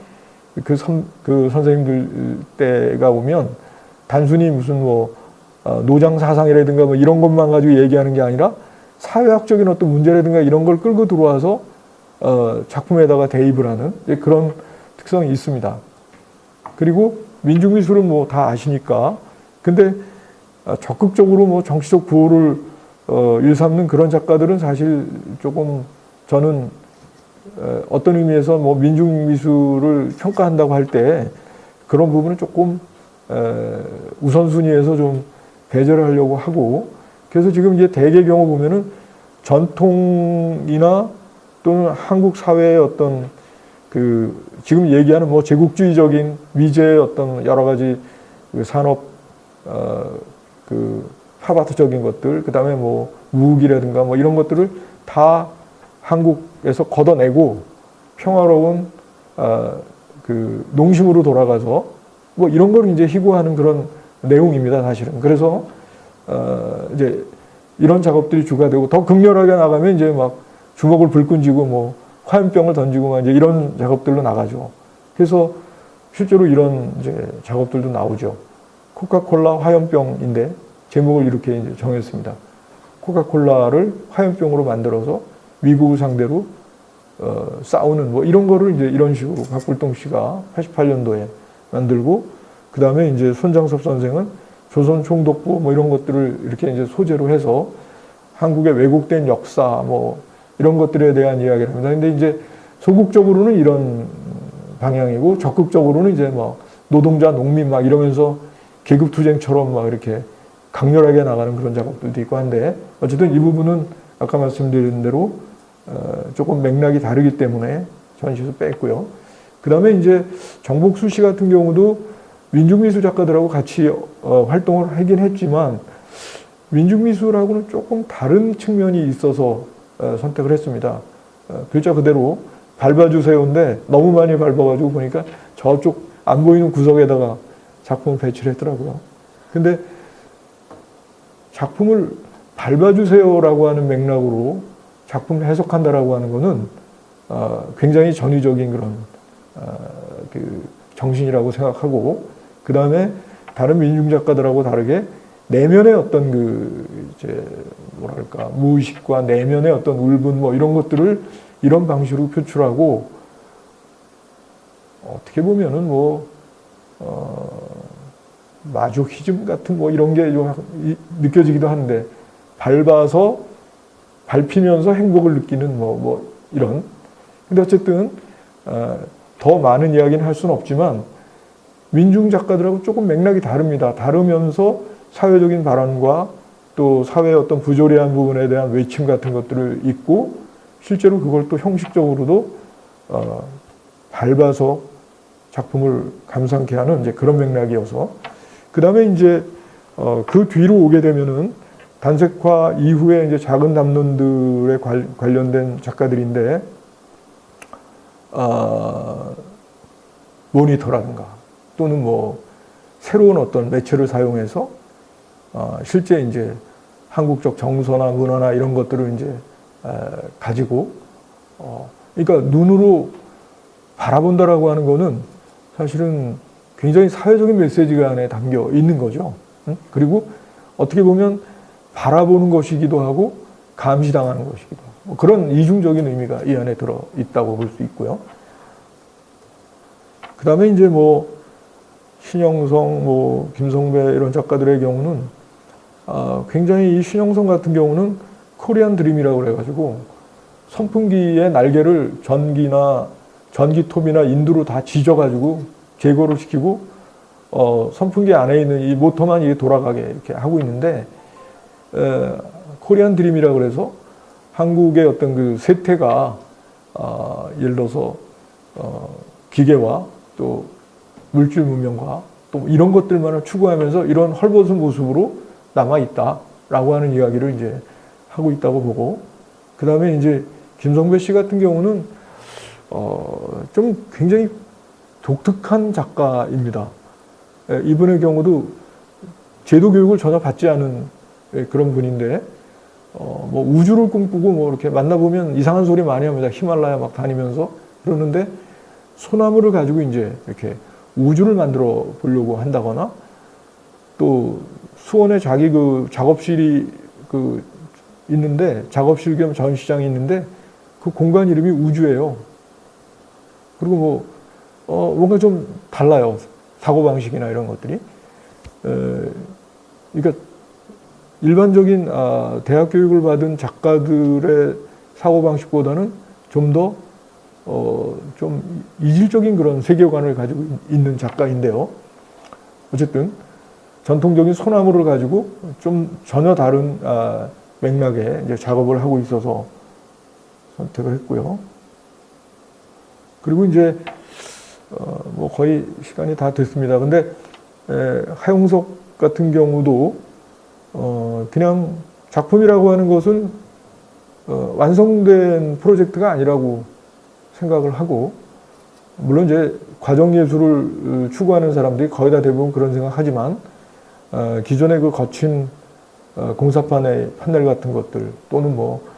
그 선생님들 때가 보면 단순히 무슨 뭐 노장 사상이라든가 뭐 이런 것만 가지고 얘기하는 게 아니라 사회학적인 어떤 문제라든가 이런 걸 끌고 들어와서 작품에다가 대입을 하는 그런 특성이 있습니다. 그리고 민중미술은 뭐 다 아시니까, 근데 적극적으로 뭐 정치적 구호를 일삼는 그런 작가들은 사실 조금 저는 어떤 의미에서 뭐 민중미술을 평가한다고 할 때 그런 부분은 조금 우선순위에서 좀 배제를 하려고 하고, 그래서 지금 이제 대개 경우 보면은 전통이나 또는 한국 사회의 어떤 그 지금 얘기하는 뭐 제국주의적인 미제의 어떤 여러 가지 그 산업 그 파바트적인 것들, 그 다음에 뭐 무기라든가 뭐 이런 것들을 다 한국에서 걷어내고 평화로운 그 농심으로 돌아가서 뭐 이런 걸 이제 희구하는 그런 내용입니다, 사실은. 그래서 이제 이런 작업들이 주가 되고 더 극렬하게 나가면 이제 막 주먹을 불끈 쥐고 뭐 화염병을 던지고 막 이제 이런 작업들로 나가죠. 그래서 실제로 이런 이제 작업들도 나오죠. 코카콜라 화염병인데 제목을 이렇게 이제 정했습니다. 코카콜라를 화염병으로 만들어서 미국을 상대로 싸우는 뭐 이런 거를 이제 이런 식으로 박불동 씨가 88년도에 만들고, 그 다음에 이제 손장섭 선생은 조선 총독부 뭐 이런 것들을 이렇게 이제 소재로 해서 한국의 왜곡된 역사 뭐 이런 것들에 대한 이야기를 합니다. 근데 이제 소극적으로는 이런 방향이고 적극적으로는 이제 뭐 노동자, 농민 막 이러면서 계급투쟁처럼 막 이렇게 강렬하게 나가는 그런 작업들도 있고 한데, 어쨌든 이 부분은 아까 말씀드린 대로 조금 맥락이 다르기 때문에 전시에서 뺐고요. 그 다음에 이제 정복수 씨 같은 경우도 민중미술 작가들하고 같이 활동을 하긴 했지만 민중미술하고는 조금 다른 측면이 있어서 선택을 했습니다. 글자 그대로 밟아주세요인데 너무 많이 밟아가지고 보니까 저쪽 안 보이는 구석에다가 작품을 배치를 했더라고요. 근데 작품을 밟아주세요라고 하는 맥락으로 작품을 해석한다라고 하는 거는 굉장히 전위적인 그런 그 정신이라고 생각하고, 그 다음에 다른 민중 작가들하고 다르게 내면의 어떤 그 이제 뭐랄까 무의식과 내면의 어떤 울분 뭐 이런 것들을 이런 방식으로 표출하고, 어떻게 보면은 뭐 마조히즘 같은 뭐 이런 게 느껴지기도 하는데, 밟아서 밟히면서 행복을 느끼는 뭐 이런. 근데 어쨌든 더 많은 이야기는 할 수는 없지만 민중 작가들하고 조금 맥락이 다릅니다. 다르면서 사회적인 발언과 또 사회의 어떤 부조리한 부분에 대한 외침 같은 것들을 읽고 실제로 그걸 또 형식적으로도 밟아서 작품을 감상케 하는 이제 그런 맥락이어서 그 다음에 이제 그 뒤로 오게 되면은 단색화 이후에 이제 작은 담론들에 관련된 작가들인데 모니터라든가 또는 뭐 새로운 어떤 매체를 사용해서 실제 이제 한국적 정서나 문화나 이런 것들을 이제 가지고 그러니까 눈으로 바라본다라고 하는 거는 사실은 굉장히 사회적인 메시지가 안에 담겨 있는 거죠. 그리고 어떻게 보면 바라보는 것이기도 하고 감시당하는 것이기도 하고 뭐 그런 이중적인 의미가 이 안에 들어 있다고 볼 수 있고요. 그 다음에 이제 뭐 신영성, 뭐 김성배 이런 작가들의 경우는 굉장히 이 신영성 같은 경우는 코리안 드림이라고 그래가지고 선풍기의 날개를 전기톱이나 인두로 다 지져가지고 제거를 시키고 선풍기 안에 있는 이 모터만 이게 돌아가게 이렇게 하고 있는데 코리안 드림이라고 그래서 한국의 어떤 그 세태가 예를 들어서 기계와 또 물질 문명과 또 이런 것들만을 추구하면서 이런 헐벗은 모습으로 남아 있다라고 하는 이야기를 이제 하고 있다고 보고 그 다음에 이제 김성배 씨 같은 경우는 좀 굉장히 독특한 작가입니다. 이분의 경우도 제도 교육을 전혀 받지 않은 그런 분인데 뭐 우주를 꿈꾸고 뭐 이렇게 만나보면 이상한 소리 많이 합니다. 히말라야 막 다니면서 그러는데 소나무를 가지고 이제 이렇게 우주를 만들어 보려고 한다거나 또 수원에 자기 그 작업실이 그 있는데 작업실 겸 전시장이 있는데 그 공간 이름이 우주예요. 그리고 뭐 뭔가 좀 달라요. 사고방식이나 이런 것들이. 그러니까 일반적인 대학 교육을 받은 작가들의 사고방식보다는 좀 더 좀 이질적인 그런 세계관을 가지고 있는 작가인데요. 어쨌든 전통적인 소나무를 가지고 좀 전혀 다른 맥락의 이제 작업을 하고 있어서 선택을 했고요. 그리고 이제 뭐 거의 시간이 다 됐습니다. 근데 하용석 같은 경우도 그냥 작품이라고 하는 것은 완성된 프로젝트가 아니라고 생각을 하고 물론 이제 과정 예술을 추구하는 사람들이 거의 다 대부분 그런 생각하지만 기존의 그 거친 공사판의 판넬 같은 것들 또는 뭐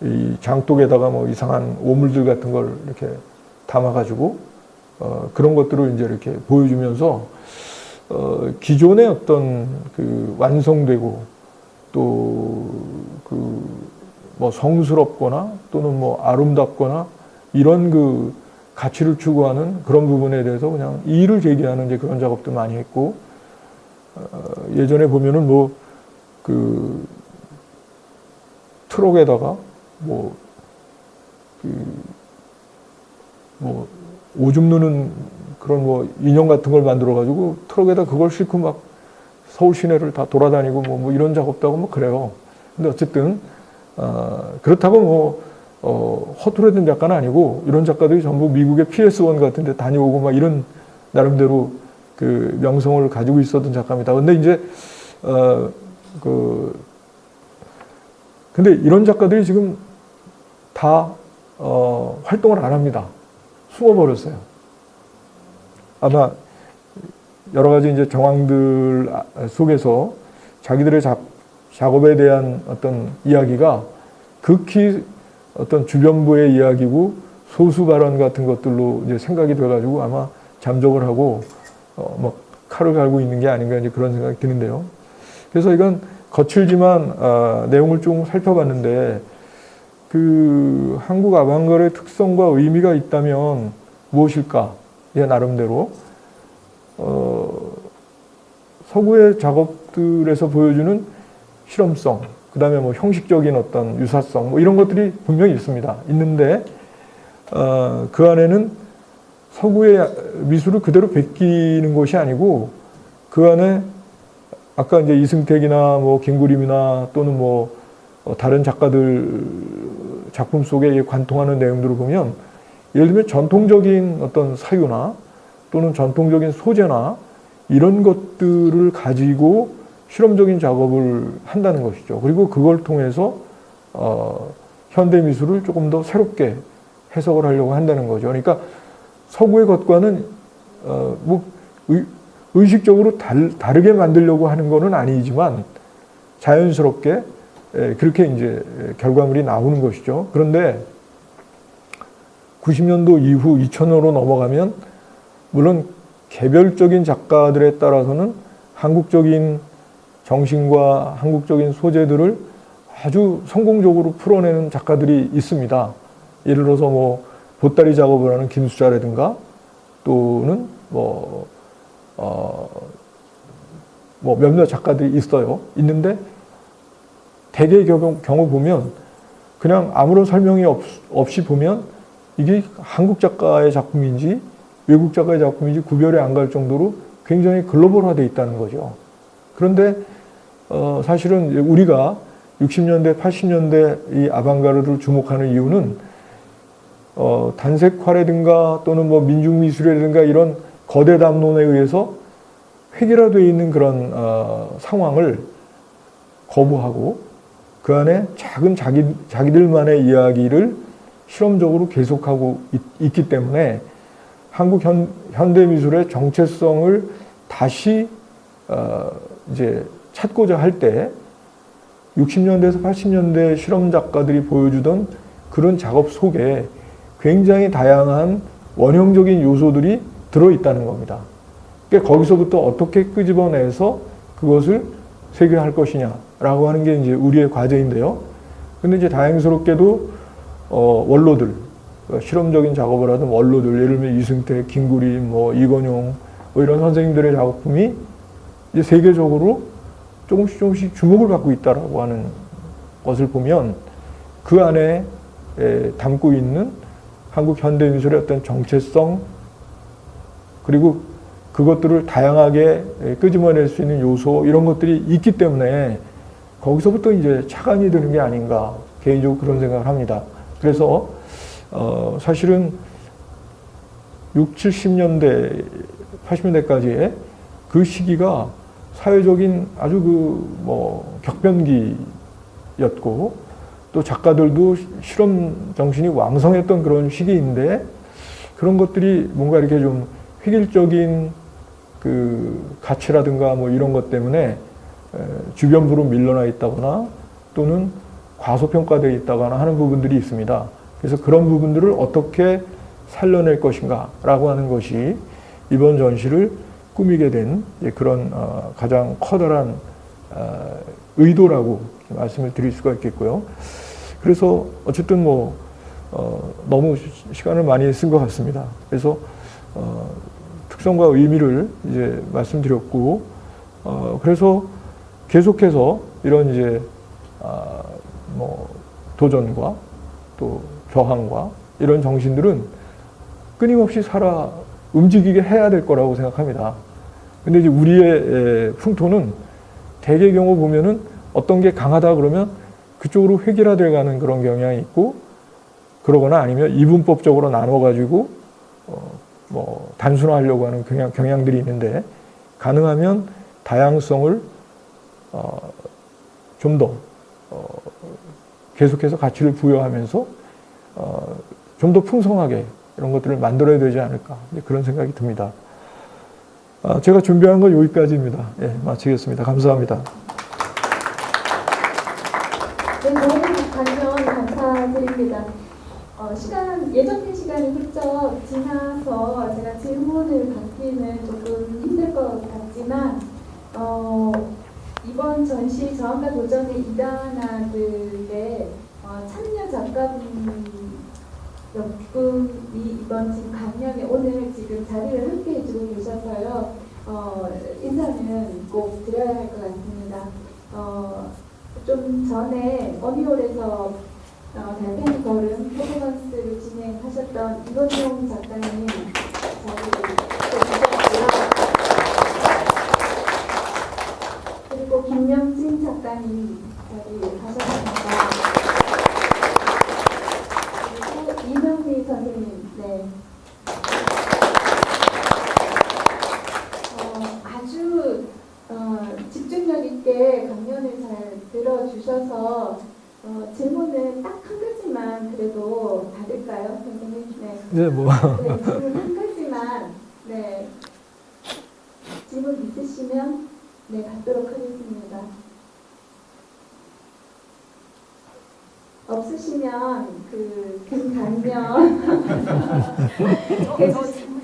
이 장독에다가 뭐 이상한 오물들 같은 걸 이렇게 담아가지고 그런 것들을 이제 이렇게 보여주면서 기존의 어떤 그 완성되고 또 그 뭐 성스럽거나 또는 뭐 아름답거나 이런 그 가치를 추구하는 그런 부분에 대해서 그냥 이의를 제기하는 이제 그런 작업도 많이 했고 예전에 보면은 뭐 그 트럭에다가 뭐 오줌 누는 그런 뭐 인형 같은 걸 만들어 가지고 트럭에다 그걸 싣고 막 서울 시내를 다 돌아다니고 뭐 이런 작업도 하고 뭐 그래요. 근데 어쨌든 그렇다고 뭐 허투루된 작가는 아니고 이런 작가들이 전부 미국의 PS1 같은 데 다녀오고 막 이런 나름대로 그 명성을 가지고 있었던 작가입니다. 근데 이제 근데 이런 작가들이 지금 다 활동을 안 합니다. 숨어버렸어요. 아마 여러 가지 이제 정황들 속에서 자기들의 작업에 대한 어떤 이야기가 극히 어떤 주변부의 이야기고 소수 발언 같은 것들로 이제 생각이 돼가지고 아마 잠적을 하고 막 칼을 갈고 있는 게 아닌가 이제 그런 생각이 드는데요. 그래서 이건 거칠지만 내용을 좀 살펴봤는데 그 한국 아방가르의 특성과 의미가 있다면 무엇일까? 예, 나름대로 서구의 작업들에서 보여주는 실험성, 그 다음에 뭐 형식적인 어떤 유사성, 뭐 이런 것들이 분명히 있습니다. 있는데 그 안에는 서구의 미술을 그대로 베끼는 것이 아니고 그 안에 아까 이제 이승택이나 뭐 김구림이나 또는 뭐 다른 작가들 작품 속에 관통하는 내용들을 보면 예를 들면 전통적인 어떤 사유나 또는 전통적인 소재나 이런 것들을 가지고 실험적인 작업을 한다는 것이죠. 그리고 그걸 통해서 현대 미술을 조금 더 새롭게 해석을 하려고 한다는 거죠. 그러니까 서구의 것과는 뭐 의식적으로 다르게 만들려고 하는 것은 아니지만 자연스럽게 그렇게 이제 결과물이 나오는 것이죠. 그런데 90년도 이후 2000년으로 넘어가면 물론 개별적인 작가들에 따라서는 한국적인 정신과 한국적인 소재들을 아주 성공적으로 풀어내는 작가들이 있습니다. 예를 들어서 뭐 보따리 작업을 하는 김수자라든가 또는 뭐 몇몇 작가들이 있어요. 있는데 대개의 경우 보면 그냥 아무런 설명이 없이 보면 이게 한국 작가의 작품인지 외국 작가의 작품인지 구별이 안 갈 정도로 굉장히 글로벌화되어 있다는 거죠. 그런데 사실은 우리가 60년대, 80년대 이 아방가르드를 주목하는 이유는 단색화라든가 또는 뭐 민중미술이라든가 이런 거대 담론에 의해서 획일화되어 있는 그런 상황을 거부하고 그 안에 작은 자기들만의 이야기를 실험적으로 계속하고 있기 때문에 한국 현대미술의 정체성을 다시 이제 찾고자 할 때 60년대에서 80년대 실험 작가들이 보여주던 그런 작업 속에 굉장히 다양한 원형적인 요소들이 들어있다는 겁니다. 그러니까 거기서부터 어떻게 끄집어내서 그것을 세계화할 것이냐라고 하는 게 이제 우리의 과제인데요. 근데 이제 다행스럽게도 원로들, 실험적인 작업을 하던 원로들, 예를 들면 이승택, 김구림, 뭐 이건용, 뭐 이런 선생님들의 작품이 이제 세계적으로 조금씩 주목을 받고 있다라고 하는 것을 보면 그 안에 담고 있는 한국 현대미술의 어떤 정체성 그리고 그것들을 다양하게 끄집어낼 수 있는 요소 이런 것들이 있기 때문에 거기서부터 이제 착안이 되는 게 아닌가 개인적으로 그런 생각을 합니다. 그래서 사실은 60, 70년대, 80년대까지의 그 시기가 사회적인 아주 격변기였고 또 작가들도 실험 정신이 왕성했던 그런 시기인데 그런 것들이 뭔가 이렇게 좀 획일적인 그 가치라든가 뭐 이런 것 때문에 주변부로 밀려나 있다거나 또는 과소평가되어 있다거나 하는 부분들이 있습니다. 그래서 그런 부분들을 어떻게 살려낼 것인가 라고 하는 것이 이번 전시를 꾸미게 된 그런 가장 커다란 의도라고 말씀을 드릴 수가 있겠고요. 그래서 어쨌든 너무 시간을 많이 쓴 것 같습니다. 그래서 특성과 의미를 이제 말씀드렸고, 그래서 계속해서 이런 이제 도전과 또 저항과 이런 정신들은 끊임없이 움직이게 해야 될 거라고 생각합니다. 근데 이제 우리의 풍토는 대개 경우 보면은 어떤 게 강하다 그러면 그쪽으로 획일화되어 가는 그런 경향이 있고, 그러거나 아니면 이분법적으로 나눠가지고 단순화하려고 하는 경향들이 있는데, 가능하면 다양성을 좀 더 계속해서 가치를 부여하면서 좀 더 풍성하게 이런 것들을 만들어야 되지 않을까, 그런 생각이 듭니다. 제가 준비한 건 여기까지입니다. 예, 마치겠습니다. 감사합니다. 네, 너무 관련 감사드립니다. 예정된 시간이 훌쩍 지나서 제가 질문을 받기는 조금 힘들 것 같지만, 이번 전시 저항과 도전의 이단아들의 참여 작가분 몇 분이 이번 지금 강연에 오늘 지금 자리를 함께 해주고 계셔서요. 인사는 꼭 드려야 할 것 같습니다. 좀 전에 어니홀에서 달팽이 걸음 퍼포먼스를 진행하셨던 이건용 작가님, 자리해주셨고요. 그리고 김명진 작가님 자리하셨습니다. 그리고 이명미 선생님, 네. 아주 집중력 있게 강연을 잘 들어주셔서 질문은 딱 한 가지만 그래도 받을까요, 선생님? 네. 네, 뭐. 네, 질문 한 가지만, 네. 질문 있으시면, 네, 받도록 하겠습니다. 없으시면, 김단면.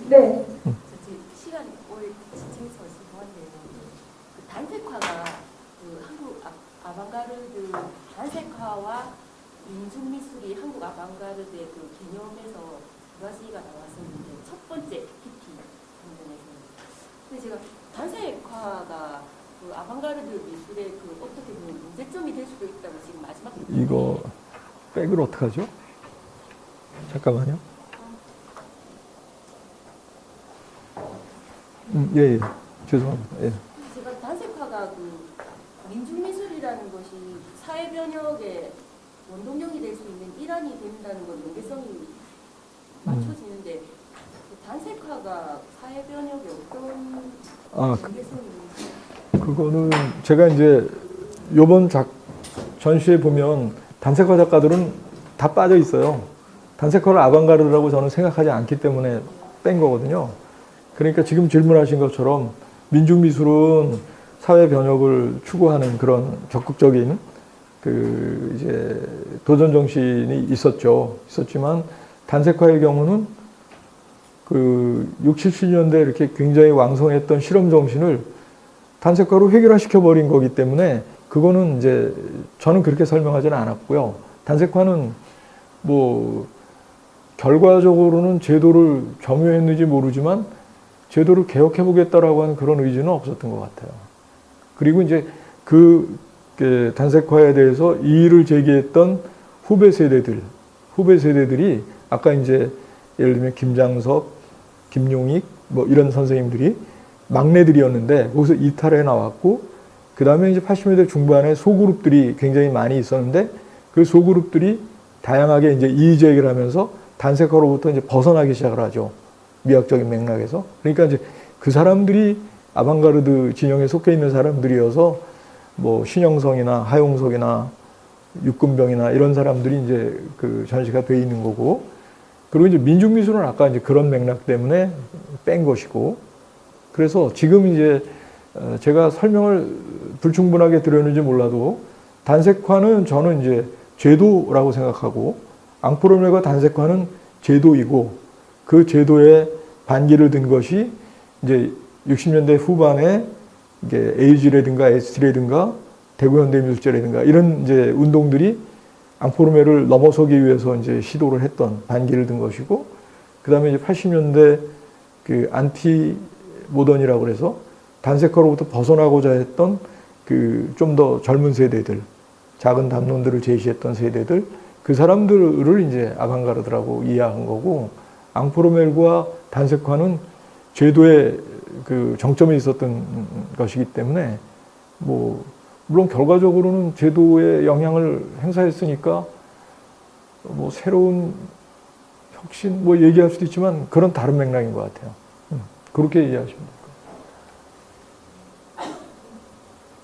네. 시간 오래 지체해서 죄송한데요. 그 단색화가 한국 아방가르드 단색화와 민중미술이 한국 아방가르드의 그 개념에서 두 가지가 나왔었는데 첫 번째 PPT 부분에서는 근데 제가 단색화가 그 아방가르드 미술의 그 어떻게 보면 문제점이 될 수도 있다고 지금 마지막 이거 백을 어떡하죠? 잠깐만요. 예, 예. 죄송합니다. 예. 제가 단색화가 그 민중미술이라는 것이 사회 변혁의 원동력이 될 수 있는 일환이 된다는 건 연계성이 맞춰지는데 그 단색화가 사회 변혁에 어떤 연계성이 있는지 그거는 제가 이제 요번 전시에 보면 단색화 작가들은 다 빠져 있어요. 단색화를 아방가르드라고 저는 생각하지 않기 때문에 뺀 거거든요. 그러니까 지금 질문하신 것처럼 민중미술은 사회 변혁을 추구하는 그런 적극적인 이제 도전 정신이 있었지만 단색화의 경우는 60, 70년대 이렇게 굉장히 왕성했던 실험 정신을 단색화로 획일화시켜 버린 거기 때문에 그거는 이제 저는 그렇게 설명하지는 않았고요. 단색화는 뭐 결과적으로는 제도를 점유했는지 모르지만 제도를 개혁해 보겠다라고 하는 그런 의지는 없었던 것 같아요. 그리고 이제 단색화에 대해서 이의를 제기했던 후배 세대들이 아까 이제 예를 들면 김장섭, 김용익 뭐 이런 선생님들이 막내들이었는데 거기서 이탈해 나왔고 그 다음에 이제 80년대 중반에 소그룹들이 굉장히 많이 있었는데 그 소그룹들이 다양하게 이제 이의 제기를 하면서 단색화로부터 이제 벗어나기 시작을 하죠. 미학적인 맥락에서. 그러니까 이제 그 사람들이 아방가르드 진영에 속해 있는 사람들이어서 뭐 신영성이나 하용석이나 육근병이나 이런 사람들이 이제 그 전시가 돼 있는 거고 그리고 이제 민중미술은 아까 이제 그런 맥락 때문에 뺀 것이고 그래서 지금 이제 제가 설명을 불충분하게 드렸는지 몰라도 단색화는 저는 이제 제도라고 생각하고 앙프로멜과 단색화는 제도이고 그 제도에 반기를 든 것이 이제 60년대 후반에 이게 에이지라든가 ST라든가 대구현대미술제라든가 이런 이제 운동들이 앙포르메를 넘어서기 위해서 이제 시도를 했던 반기를 든 것이고 그 다음에 이제 80년대 그 안티 모던이라고 그래서 단색화로부터 벗어나고자 했던 그 좀 더 젊은 세대들 작은 담론들을 제시했던 세대들 그 사람들을 이제 아방가르드라고 이해한 거고 앙포르멜과 단색화는 제도의 그 정점에 있었던 것이기 때문에 뭐 물론 결과적으로는 제도에 영향을 행사했으니까 뭐 새로운 혁신 뭐 얘기할 수도 있지만 그런 다른 맥락인 것 같아요. 그렇게 이해하시면 될 것 같아요.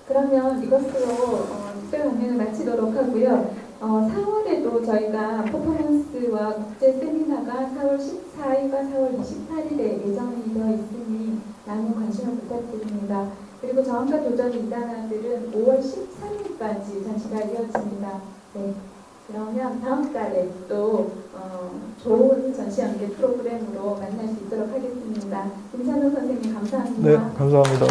그러면 이것으로 특별 강연을 마치도록 하고요. 4월에도 저희가 퍼포먼스와 국제 세미나가 4월 14일과 4월 28일에 예정이 되어 있으니 많은 관심을 부탁드립니다. 그리고 저항과 도전 2단원들은 5월 13일까지 전시가 이어집니다. 네. 그러면 다음 달에 또 좋은 전시 연계 프로그램으로 만날 수 있도록 하겠습니다. 김찬호 선생님 감사합니다. 네, 감사합니다.